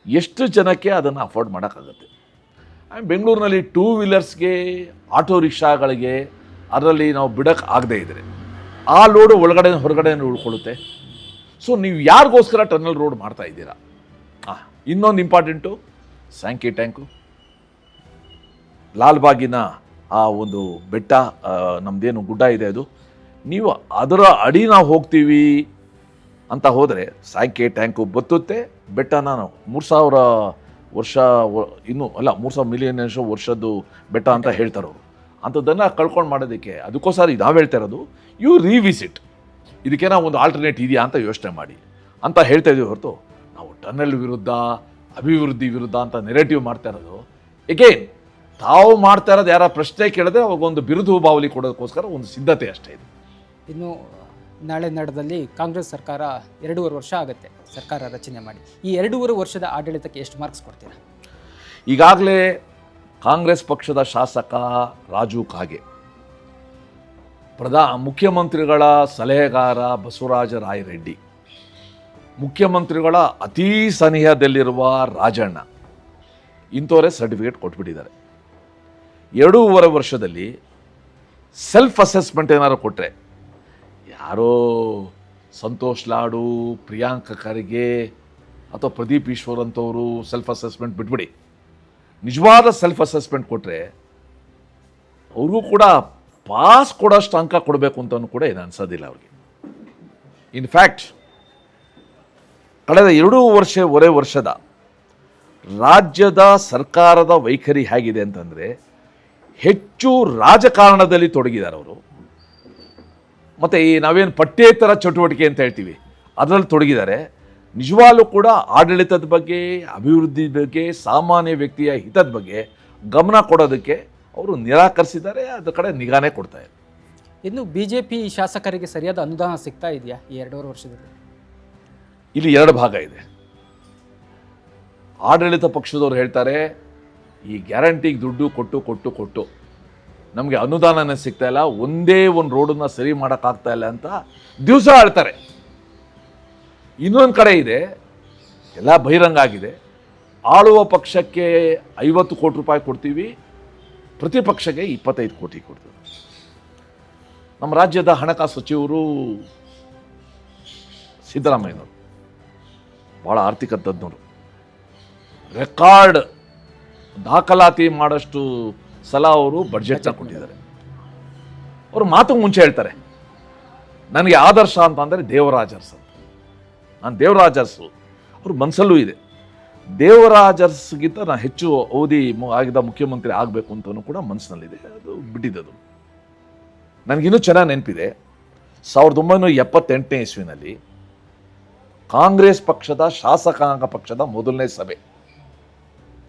ಎಷ್ಟು ಜನಕ್ಕೆ ಅದನ್ನು ಅಫೋರ್ಡ್ ಮಾಡೋಕ್ಕಾಗುತ್ತೆ? ಆ್ಯಂಡ್ ಬೆಂಗಳೂರಿನಲ್ಲಿ 2 ವೀಲರ್ಸ್ಗೆ, ಆಟೋ ರಿಕ್ಷಾಗಳಿಗೆ ಅದರಲ್ಲಿ ನಾವು ಬಿಡೋಕ್ಕೆ ಆಗದೇ ಇದ್ದರೆ ಆ ಲೋಡು ಒಳಗಡೆ ಹೊರಗಡೆ ಉಳ್ಕೊಳ್ಳುತ್ತೆ. ಸೊ ನೀವು ಯಾರಿಗೋಸ್ಕರ ಟನಲ್ ರೋಡ್ ಮಾಡ್ತಾ ಇದ್ದೀರಾ? ಇನ್ನೊಂದು ಇಂಪಾರ್ಟೆಂಟು, ಸ್ಯಾಂಕಿ ಟ್ಯಾಂಕು, ಲಾಲ್ಬಾಗಿನ ಆ ಒಂದು ಬೆಟ್ಟ, ನಮ್ಮದೇನು ಗುಡ್ಡ ಇದೆ, ಅದು ನೀವು ಅದರ ಅಡಿ ನಾವು ಹೋಗ್ತೀವಿ ಅಂತ ಹೋದರೆ ಸ್ಯಾಂಕಿ ಟ್ಯಾಂಕು ಬತ್ತುತ್ತೆ. ಬೆಟ್ಟನ ನಾವು 3000 ವರ್ಷ ಇನ್ನೂ ಅಲ್ಲ 3000 ಮಿಲಿಯನ್ ವರ್ಷದ್ದು ಬೆಟ್ಟ ಅಂತ ಹೇಳ್ತಾರೆ ಅವರು. ಅಂಥದ್ದನ್ನು ಕಳ್ಕೊಂಡು ಮಾಡೋದಕ್ಕೆ ಅದಕ್ಕೋಸ್ಕರ ನಾವು ಹೇಳ್ತಾ ಇರೋದು, ಯು ರಿವಿಸಿಟ್, ಇದಕ್ಕೇನೋ ಒಂದು ಆಲ್ಟರ್ನೇಟ್ ಇದೆಯಾ ಅಂತ ಯೋಚನೆ ಮಾಡಿ ಅಂತ ಹೇಳ್ತಾ ಇದ್ದೀವಿ ಹೊರತು ನಾವು ಟನಲ್ ವಿರುದ್ಧ, ಅಭಿವೃದ್ಧಿ ವಿರುದ್ಧ ಅಂತ ನೆರೆಟಿವ್ ಮಾಡ್ತಾ ಇರೋದು. ಎಗೇನ್ ತಾವು ಮಾಡ್ತಾ ಇರೋದು ಯಾರ ಪ್ರಶ್ನೆ ಕೇಳಿದ್ರೆ ಅವಾಗೊಂದು ಬಿರುದು ಬಾವಲಿ ಕೊಡೋದಕ್ಕೋಸ್ಕರ ಒಂದು ಸಿದ್ಧತೆ ಅಷ್ಟೇ ಇದು. ಇನ್ನು ನಾಳೆ ನಡೆದಲ್ಲಿ ಕಾಂಗ್ರೆಸ್ ಸರ್ಕಾರ 2.5 ವರ್ಷ ಆಗುತ್ತೆ ಸರ್ಕಾರ ರಚನೆ ಮಾಡಿ. ಈ 2.5 ವರ್ಷದ ಆಡಳಿತಕ್ಕೆ ಎಷ್ಟು ಮಾರ್ಕ್ಸ್ ಕೊಡ್ತೀರಾ? ಈಗಾಗಲೇ ಕಾಂಗ್ರೆಸ್ ಪಕ್ಷದ ಶಾಸಕ ರಾಜು ಕಾಗೆ, ಮುಖ್ಯಮಂತ್ರಿಗಳ ಸಲಹೆಗಾರ ಬಸವರಾಜ ರಾಯರೆಡ್ಡಿ, ಮುಖ್ಯಮಂತ್ರಿಗಳ ಅತೀ ಸನಿಹದಲ್ಲಿರುವ ರಾಜಣ್ಣ, ಇಂಥವರೇ ಸರ್ಟಿಫಿಕೇಟ್ ಕೊಟ್ಬಿಟ್ಟಿದ್ದಾರೆ. 2.5 ವರ್ಷದಲ್ಲಿ ಸೆಲ್ಫ್ ಅಸೆಸ್ಮೆಂಟ್ ಏನಾದ್ರು ಕೊಟ್ಟರೆ, ಯಾರೋ ಸಂತೋಷ್ ಲಾಡು, ಪ್ರಿಯಾಂಕ ಖರ್ಗೆ ಅಥವಾ ಪ್ರದೀಪ್ ಈಶ್ವರ್ ಅಂತವರು ಸೆಲ್ಫ್ ಅಸೆಸ್ಮೆಂಟ್ ಬಿಟ್ಬಿಡಿ, ನಿಜವಾದ ಸೆಲ್ಫ್ ಅಸೆಸ್ಮೆಂಟ್ ಕೊಟ್ಟರೆ ಅವ್ರಿಗೂ ಕೂಡ ಪಾಸ್ ಕೊಡೋಷ್ಟು ಅಂಕ ಕೊಡಬೇಕು ಅಂತಲೂ ಕೂಡ ಏನು ಅನ್ಸೋದಿಲ್ಲ ಅವ್ರಿಗೆ. ಇನ್ಫ್ಯಾಕ್ಟ್ ಕಳೆದ 2.5 ವರ್ಷದ ರಾಜ್ಯದ ಸರ್ಕಾರದ ವೈಖರಿ ಹೇಗಿದೆ ಅಂತಂದರೆ, ಹೆಚ್ಚು ರಾಜಕಾರಣದಲ್ಲಿ ತೊಡಗಿದ್ದಾರೆ ಅವರು. ಮತ್ತು ಈ ನಾವೇನು ಪಠ್ಯೇತರ ಚಟುವಟಿಕೆ ಅಂತ ಹೇಳ್ತೀವಿ ಅದರಲ್ಲಿ ತೊಡಗಿದ್ದಾರೆ. ನಿಜವಾಗ್ಲೂ ಕೂಡ ಆಡಳಿತದ ಬಗ್ಗೆ, ಅಭಿವೃದ್ಧಿ ಬಗ್ಗೆ, ಸಾಮಾನ್ಯ ವ್ಯಕ್ತಿಯ ಹಿತದ ಬಗ್ಗೆ ಗಮನ ಕೊಡೋದಕ್ಕೆ ಅವರು ನಿರಾಕರಿಸಿದ್ದಾರೆ. ಅದ್ರ ಕಡೆ ನಿಗಾನೇ ಕೊಡ್ತಾ ಇದೆ. ಇನ್ನು BJP ಶಾಸಕರಿಗೆ ಸರಿಯಾದ ಅನುದಾನ ಸಿಗ್ತಾ ಇದೆಯಾ ಈ 2.5 ವರ್ಷದಲ್ಲಿ? ಇಲ್ಲಿ 2 ಭಾಗ ಇದೆ. ಆಡಳಿತ ಪಕ್ಷದವ್ರು ಹೇಳ್ತಾರೆ, ಈ ಗ್ಯಾರಂಟಿಗೆ ದುಡ್ಡು ಕೊಟ್ಟು ನಮಗೆ ಅನುದಾನನೇ ಸಿಗ್ತಾ ಇಲ್ಲ, ಒಂದೇ ಒಂದು ರೋಡನ್ನು ಸರಿ ಮಾಡೋಕ್ಕಾಗ್ತಾ ಇಲ್ಲ ಅಂತ ದಿವಸ ಆಳ್ತಾರೆ. ಇನ್ನೊಂದು ಕಡೆ ಇದೆ, ಎಲ್ಲ ಬಹಿರಂಗ ಆಗಿದೆ, ಆಳುವ ಪಕ್ಷಕ್ಕೆ 50 ಕೋಟಿ ರೂಪಾಯಿ ಕೊಡ್ತೀವಿ, ಪ್ರತಿಪಕ್ಷಕ್ಕೆ 25 ಕೋಟಿ ಕೊಡ್ತದೆ. ನಮ್ಮ ರಾಜ್ಯದ ಹಣಕಾಸು ಸಚಿವರು ಸಿದ್ದರಾಮಯ್ಯನವರು ಭಾಳ ಆರ್ಥಿಕ ತಜ್ಞರು, ರೆಕಾರ್ಡ್ ದಾಖಲಾತಿ ಮಾಡಷ್ಟು ಸಲ ಅವರು ಬಡ್ಜೆಟ್ನ ಕೊಟ್ಟಿದ್ದಾರೆ. ಅವರು ಮಾತು ಮುಂಚೆ ಹೇಳ್ತಾರೆ, ನನಗೆ ಆದರ್ಶ ಅಂತಂದರೆ ದೇವರಾಜ ಅರಸು ಅಂತ. ನಾನು ದೇವರಾಜ ಅರಸು ಅವ್ರ ಮನಸ್ಸಲ್ಲೂ ಇದೆ. ದೇವರಾಜ ಅರಸುಗಿಂತ ನಾನು ಹೆಚ್ಚು ಅವಧಿ ಆಗಿದ್ದ ಮುಖ್ಯಮಂತ್ರಿ ಆಗಬೇಕು ಅಂತಲೂ ಕೂಡ ಮನಸ್ಸಿನಲ್ಲಿದೆ. ಅದು ಬಿಟ್ಟಿದ್ದದು. ನನಗಿನ್ನೂ ಚೆನ್ನಾಗಿ ನೆನಪಿದೆ, 1978ನೇ ಇಸ್ವಿನಲ್ಲಿ ಕಾಂಗ್ರೆಸ್ ಪಕ್ಷದ ಶಾಸಕಾಂಗ ಪಕ್ಷದ ಮೊದಲನೇ ಸಭೆ.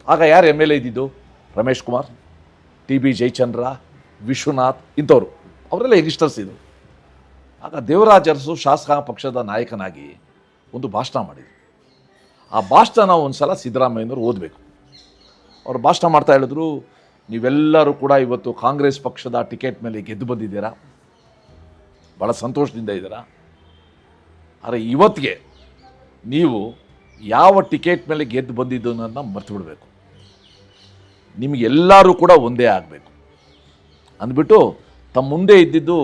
ಆಗ ಯಾರು MLA ಇದ್ದಿದ್ದು? ರಮೇಶ್ ಕುಮಾರ್, TB ಜಯಚಂದ್ರ, ವಿಶ್ವನಾಥ್, ಇಂಥವ್ರು, ಅವರೆಲ್ಲ ಯಂಗ್ಸ್ಟರ್ಸ್ ಇದು. ಆಗ ದೇವರಾಜ ಅರಸು ಶಾಸಕಾಂಗ ಪಕ್ಷದ ನಾಯಕನಾಗಿ ಒಂದು ಭಾಷಣ ಮಾಡಿದರು. ಆ ಭಾಷಣ ಒಂದು ಸಲ ಸಿದ್ದರಾಮಯ್ಯನವರು ಓದಬೇಕು. ಅವರು ಭಾಷಣ ಮಾಡ್ತಾ ಹೇಳಿದ್ರು, ನೀವೆಲ್ಲರೂ ಕೂಡ ಇವತ್ತು ಕಾಂಗ್ರೆಸ್ ಪಕ್ಷದ ಟಿಕೆಟ್ ಮೇಲೆ ಗೆದ್ದು ಬಂದಿದ್ದೀರಾ, ಭಾಳ ಸಂತೋಷದಿಂದ ಇದ್ದೀರಾ. ಆದರೆ ಇವತ್ತಿಗೆ ನೀವು ಯಾವ ಟಿಕೆಟ್ ಮೇಲೆ ಗೆದ್ದು ಬಂದಿದ್ದು ಅನ್ನೋದನ್ನ ಮರ್ತು ಬಿಡಬೇಕು. ನಿಮಗೆಲ್ಲರೂ ಕೂಡ ಒಂದೇ ಆಗಬೇಕು ಅಂದ್ಬಿಟ್ಟು ತಮ್ಮ ಮುಂದೆ ಇದ್ದಿದ್ದು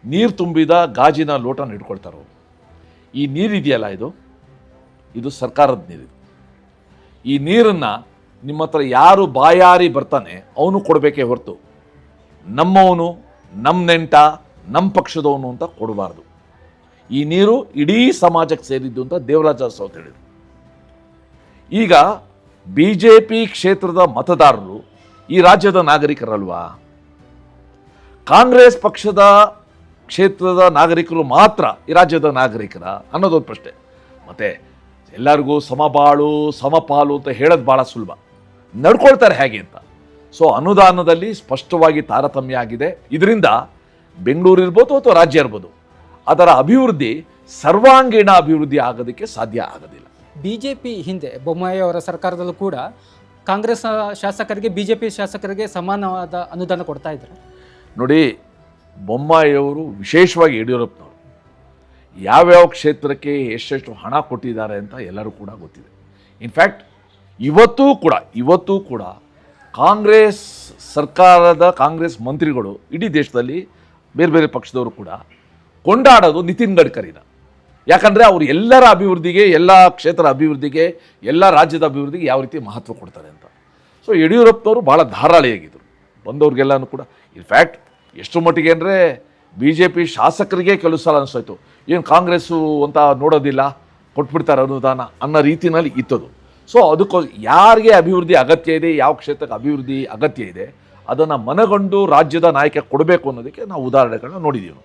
ನೀರು ತುಂಬಿದ ಗಾಜಿನ ಲೋಟನ ಹಿಡ್ಕೊಳ್ತಾರೆ. ಈ ನೀರಿದೆಯಲ್ಲ, ಇದು ಸರ್ಕಾರದ ನೀರಿದು. ಈ ನೀರನ್ನು ನಿಮ್ಮ ಹತ್ರ ಯಾರು ಬಾಯಾರಿ ಬರ್ತಾನೆ ಅವನು ಕೊಡಬೇಕೇ ಹೊರತು ನಮ್ಮವನು, ನಮ್ಮ ನೆಂಟ, ನಮ್ಮ ಪಕ್ಷದವನು ಅಂತ ಕೊಡಬಾರ್ದು. ಈ ನೀರು ಇಡೀ ಸಮಾಜಕ್ಕೆ ಸೇರಿದ್ದು ಅಂತ ದೇವರಾಜ ಅರಸು ಅಂತ ಹೇಳಿದರು. ಈಗ BJP ಕ್ಷೇತ್ರದ ಮತದಾರರು ಈ ರಾಜ್ಯದ ನಾಗರಿಕರಲ್ವಾ? ಕಾಂಗ್ರೆಸ್ ಪಕ್ಷದ ಕ್ಷೇತ್ರದ ನಾಗರಿಕರು ಮಾತ್ರ ಈ ರಾಜ್ಯದ ನಾಗರಿಕರ ಅನ್ನೋದೊಂದು ಪ್ರಶ್ನೆ. ಮತ್ತು ಎಲ್ಲರಿಗೂ ಸಮಬಾಳು ಸಮಪಾಲು ಅಂತ ಹೇಳೋದು ಭಾಳ ಸುಲಭ, ನಡ್ಕೊಳ್ತಾರೆ ಹೇಗೆ ಅಂತ. ಸೊ ಅನುದಾನದಲ್ಲಿ ಸ್ಪಷ್ಟವಾಗಿ ತಾರತಮ್ಯ ಆಗಿದೆ. ಇದರಿಂದ ಬೆಂಗಳೂರು ಇರ್ಬೋದು ಅಥವಾ ರಾಜ್ಯ ಇರ್ಬೋದು, ಅದರ ಅಭಿವೃದ್ಧಿ ಸರ್ವಾಂಗೀಣ ಅಭಿವೃದ್ಧಿ ಆಗೋದಕ್ಕೆ ಸಾಧ್ಯ ಆಗೋದಿಲ್ಲ. BJP ಹಿಂದೆ ಬೊಮ್ಮಾಯಿ ಅವರ ಸರ್ಕಾರದಲ್ಲೂ ಕೂಡ ಕಾಂಗ್ರೆಸ್ ಶಾಸಕರಿಗೆ BJP ಶಾಸಕರಿಗೆ ಸಮಾನವಾದ ಅನುದಾನ ಕೊಡ್ತಾ ಇದ್ದಾರೆ. ನೋಡಿ, ಬೊಮ್ಮಾಯಿಯವರು, ವಿಶೇಷವಾಗಿ ಯಡಿಯೂರಪ್ಪನವರು ಯಾವ್ಯಾವ ಕ್ಷೇತ್ರಕ್ಕೆ ಎಷ್ಟೆಷ್ಟು ಹಣ ಕೊಟ್ಟಿದ್ದಾರೆ ಅಂತ ಎಲ್ಲರೂ ಕೂಡ ಗೊತ್ತಿದೆ. ಇನ್ಫ್ಯಾಕ್ಟ್ ಇವತ್ತೂ ಕೂಡ ಕಾಂಗ್ರೆಸ್ ಸರ್ಕಾರದ ಕಾಂಗ್ರೆಸ್ ಮಂತ್ರಿಗಳು ಇಡೀ ದೇಶದಲ್ಲಿ ಬೇರೆ ಬೇರೆ ಪಕ್ಷದವರು ಕೂಡ ಕೊಂಡಾಡೋದು ನಿತಿನ್ ಗಡ್ಕರಿನ. ಯಾಕಂದರೆ ಅವರು ಎಲ್ಲರ ಅಭಿವೃದ್ಧಿಗೆ, ಎಲ್ಲ ಕ್ಷೇತ್ರ ಅಭಿವೃದ್ಧಿಗೆ, ಎಲ್ಲ ರಾಜ್ಯದ ಅಭಿವೃದ್ಧಿಗೆ ಯಾವ ರೀತಿ ಮಹತ್ವ ಕೊಡ್ತಾರೆ ಅಂತ. ಸೊ ಯಡಿಯೂರಪ್ಪನವರು ಭಾಳ ಧಾರಾಳಿಯಾಗಿದ್ದರು ಬಂದವ್ರಿಗೆಲ್ಲನೂ ಕೂಡ. ಇನ್ಫ್ಯಾಕ್ಟ್ ಎಷ್ಟು ಮಟ್ಟಿಗೆ ಅಂದರೆ BJP ಶಾಸಕರಿಗೆ ಕೆಲವು ಸಲ ಅನಿಸೋಯ್ತು, ಏನು ಕಾಂಗ್ರೆಸ್ಸು ಅಂತ ನೋಡೋದಿಲ್ಲ, ಕೊಟ್ಬಿಡ್ತಾರೆ ಅನುದಾನ ಅನ್ನೋ ರೀತಿಯಲ್ಲಿ ಇತ್ತದು. ಸೊ ಅದಕ್ಕೋ ಯಾರಿಗೆ ಅಭಿವೃದ್ಧಿ ಅಗತ್ಯ ಇದೆ, ಯಾವ ಕ್ಷೇತ್ರಕ್ಕೆ ಅಭಿವೃದ್ಧಿ ಅಗತ್ಯ ಇದೆ, ಅದನ್ನು ಮನಗಂಡು ರಾಜ್ಯದ ನಾಯಕ ಕೊಡಬೇಕು ಅನ್ನೋದಕ್ಕೆ ನಾವು ಉದಾಹರಣೆಗಳನ್ನ ನೋಡಿದ್ದೀವಿ.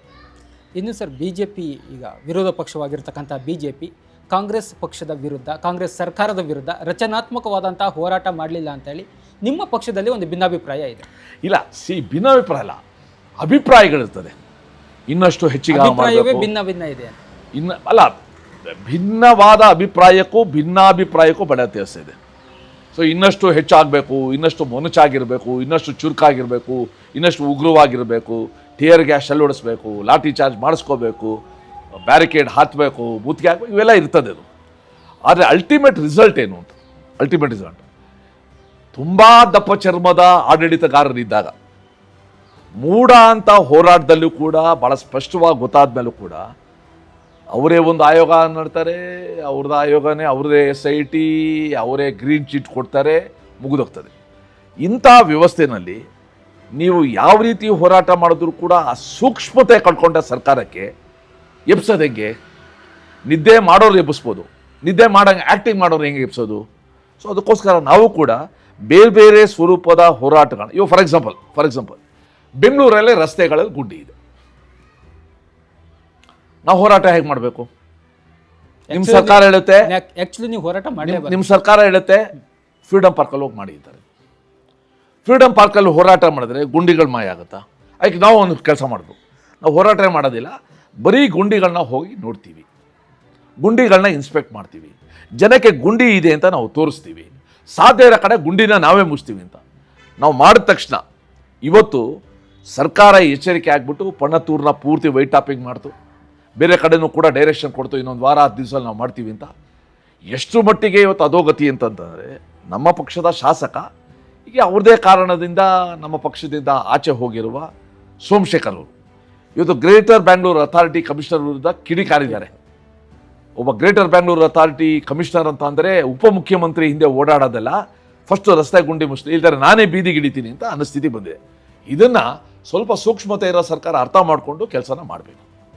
ಇನ್ನು ಸರ್, BJP ಈಗ ವಿರೋಧ ಪಕ್ಷವಾಗಿರ್ತಕ್ಕಂಥ BJP ಕಾಂಗ್ರೆಸ್ ಪಕ್ಷದ ವಿರುದ್ಧ, ಕಾಂಗ್ರೆಸ್ ಸರ್ಕಾರದ ವಿರುದ್ಧ ರಚನಾತ್ಮಕವಾದಂಥ ಹೋರಾಟ ಮಾಡಲಿಲ್ಲ ಅಂತೇಳಿ ನಿಮ್ಮ ಪಕ್ಷದಲ್ಲಿ ಒಂದು ಭಿನ್ನಾಭಿಪ್ರಾಯ ಇದೆ. ಇಲ್ಲ, ಭಿನ್ನಾಭಿಪ್ರಾಯ ಅಲ್ಲ, ಅಭಿಪ್ರಾಯಗಳಿರ್ತದೆ. ಇನ್ನಷ್ಟು ಹೆಚ್ಚಿಗೆ ಅಭಿಪ್ರಾಯವೇ ಭಿನ್ನ ಇದೆ. ಭಿನ್ನವಾದ ಅಭಿಪ್ರಾಯಕ್ಕೂ ಭಿನ್ನಾಭಿಪ್ರಾಯಕ್ಕೂ ಬಹಳ ವ್ಯತ್ಯಾಸ ಇದೆ. ಸೊ ಇನ್ನಷ್ಟು ಹೆಚ್ಚಾಗಬೇಕು, ಇನ್ನಷ್ಟು ಮೊನಚಾಗಿರಬೇಕು, ಇನ್ನಷ್ಟು ಚುರುಕಾಗಿರಬೇಕು, ಇನ್ನಷ್ಟು ಉಗ್ರವಾಗಿರಬೇಕು, ಟಿಯರ್ ಗ್ಯಾಸ್ ಹೊಡಿಸ್ಬೇಕು, ಲಾಠಿ ಚಾರ್ಜ್ ಮಾಡಿಸ್ಕೋಬೇಕು, ಬ್ಯಾರಿಕೇಡ್ ಹಾಕಬೇಕು, ಬೂತ್ಗೆ ಹಾಕಬೇಕು, ಇವೆಲ್ಲ ಇರ್ತದೆ ಅದು. ಆದರೆ ಅಲ್ಟಿಮೇಟ್ ರಿಸಲ್ಟ್ ಏನು ಅಂತ, ಅಲ್ಟಿಮೇಟ್ ರಿಸಲ್ಟ್ ತುಂಬ ದಪ್ಪ ಚರ್ಮದ ಆಡಳಿತಗಾರರಿದ್ದಾಗ, ಮೂಢ ಅಂತ ಹೋರಾಟದಲ್ಲೂ ಕೂಡ ಭಾಳ ಸ್ಪಷ್ಟವಾಗಿ ಗೊತ್ತಾದ ಮೇಲೂ ಕೂಡ ಅವರೇ ಒಂದು ಆಯೋಗ ಮಾಡ್ತಾರೆ, ಅವ್ರದ್ದು ಆಯೋಗನೇ, ಅವ್ರದ್ದೇ SIT, ಅವರೇ ಗ್ರೀನ್ ಚೀಟ್ ಕೊಡ್ತಾರೆ, ಮುಗಿದೋಗ್ತದೆ. ಇಂಥ ವ್ಯವಸ್ಥೆಯಲ್ಲಿ ನೀವು ಯಾವ ರೀತಿ ಹೋರಾಟ ಮಾಡಿದ್ರೂ ಕೂಡ ಆ ಸೂಕ್ಷ್ಮತೆ ಕಳ್ಕೊಂಡ ಸರ್ಕಾರಕ್ಕೆ ಎಬ್ಸೋದು ಹೆಂಗೆ? ನಿದ್ದೆ ಮಾಡೋರು ಎಬ್ಬಿಸ್ಬೋದು, ನಿದ್ದೆ ಮಾಡಂಗೆ ಆ್ಯಕ್ಟಿಂಗ್ ಮಾಡೋರು ಹೆಂಗೆ ಎಬ್ಸೋದು? ಸೊ ಅದಕ್ಕೋಸ್ಕರ ನಾವು ಕೂಡ ಬೇರೆ ಬೇರೆ ಸ್ವರೂಪದ ಹೋರಾಟಗಳು, ಇವು ಫಾರ್ ಎಕ್ಸಾಂಪಲ್ ಬೆಂಗಳೂರಲ್ಲೇ ರಸ್ತೆಗಳಲ್ಲಿ ಗುಡ್ಡಿ ಇದೆ, ನಾವು ಹೋರಾಟ ಹೇಗೆ ಮಾಡಬೇಕು? ನಿಮ್ಮ ಸರ್ಕಾರ ಹೇಳುತ್ತೆ, ಆ್ಯಕ್ಚುಲಿ ನೀವು ಹೋರಾಟ ಮಾಡಿ, ನಿಮ್ಮ ಸರ್ಕಾರ ಹೇಳುತ್ತೆ ಫ್ರೀಡಮ್ ಪಾರ್ಕಲ್ಲಿ ಹೋಗಿ ಮಾಡಿದ್ದಾರೆ. ಫ್ರೀಡಮ್ ಪಾರ್ಕಲ್ಲಿ ಹೋರಾಟ ಮಾಡಿದ್ರೆ ಗುಂಡಿಗಳು ಮಾಯ ಆಗುತ್ತಾ? ಅದಕ್ಕೆ ನಾವು ಒಂದು ಕೆಲಸ ಮಾಡಿದ್ವು, ನಾವು ಹೋರಾಟ ಮಾಡೋದಿಲ್ಲ, ಬರೀ ಗುಂಡಿಗಳನ್ನ ಹೋಗಿ ನೋಡ್ತೀವಿ, ಗುಂಡಿಗಳನ್ನ ಇನ್ಸ್ಪೆಕ್ಟ್ ಮಾಡ್ತೀವಿ, ಜನಕ್ಕೆ ಗುಂಡಿ ಇದೆ ಅಂತ ನಾವು ತೋರಿಸ್ತೀವಿ, ಸಾಧ್ಯ ಇರೋ ಕಡೆ ಗುಂಡಿನ ನಾವೇ ಮುಚ್ತೀವಿ ಅಂತ ನಾವು ಮಾಡಿದ ತಕ್ಷಣ ಇವತ್ತು ಸರ್ಕಾರ ಎಚ್ಚರಿಕೆ ಆಗಿಬಿಟ್ಟು ಪಣತ್ತೂರನ್ನ ಪೂರ್ತಿ ವೈಟ್ ಟಾಪಿಂಗ್ ಮಾಡ್ತು, ಬೇರೆ ಕಡೆನೂ ಕೂಡ ಡೈರೆಕ್ಷನ್ ಕೊಡ್ತು, ಇನ್ನೊಂದು ವಾರ 10 ದಿವಸದಲ್ಲಿ ನಾವು ಮಾಡ್ತೀವಿ ಅಂತ. ಎಷ್ಟು ಮಟ್ಟಿಗೆ ಇವತ್ತು ಅಧೋಗತಿ ಅಂತಂತಂದರೆ, ನಮ್ಮ ಪಕ್ಷದ ಶಾಸಕ ಹೀಗೆ ಅವ್ರದೇ ಕಾರಣದಿಂದ ನಮ್ಮ ಪಕ್ಷದಿಂದ ಆಚೆ ಹೋಗಿರುವ ಸೋಮಶೇಖರ್ ಅವರು ಇವತ್ತು ಗ್ರೇಟರ್ ಬ್ಯಾಂಗ್ಳೂರ್ ಅಥಾರಿಟಿ ಕಮಿಷನರ್ ವಿರುದ್ಧ ಕಿಡಿಕಾರಿದ್ದಾರೆ. ಒಬ್ಬ ಗ್ರೇಟರ್ ಬ್ಯಾಂಗ್ಳೂರ್ ಅಥಾರಿಟಿ ಕಮಿಷನರ್ ಅಂತ ಅಂದರೆ ಉಪಮುಖ್ಯಮಂತ್ರಿ ಹಿಂದೆ ಓಡಾಡೋದಲ್ಲ, ಫಸ್ಟ್ ರಸ್ತೆ ಗುಂಡಿ ಮುಚ್ಚಿ ಇಲ್ದಾರೆ ನಾನೇ ಬೀದಿಗಿಡಿತೀನಿ ಅಂತ ಅನ್ನಿಸ್ತಿದೆ ಬಂದಿದೆ. ಇದನ್ನು ಸ್ವಲ್ಪ ಸೂಕ್ಷ್ಮತೆ ಇರೋ ಸರ್ಕಾರ ಅರ್ಥ ಮಾಡಿಕೊಂಡು ಕೆಲಸನ ಮಾಡಬೇಕು.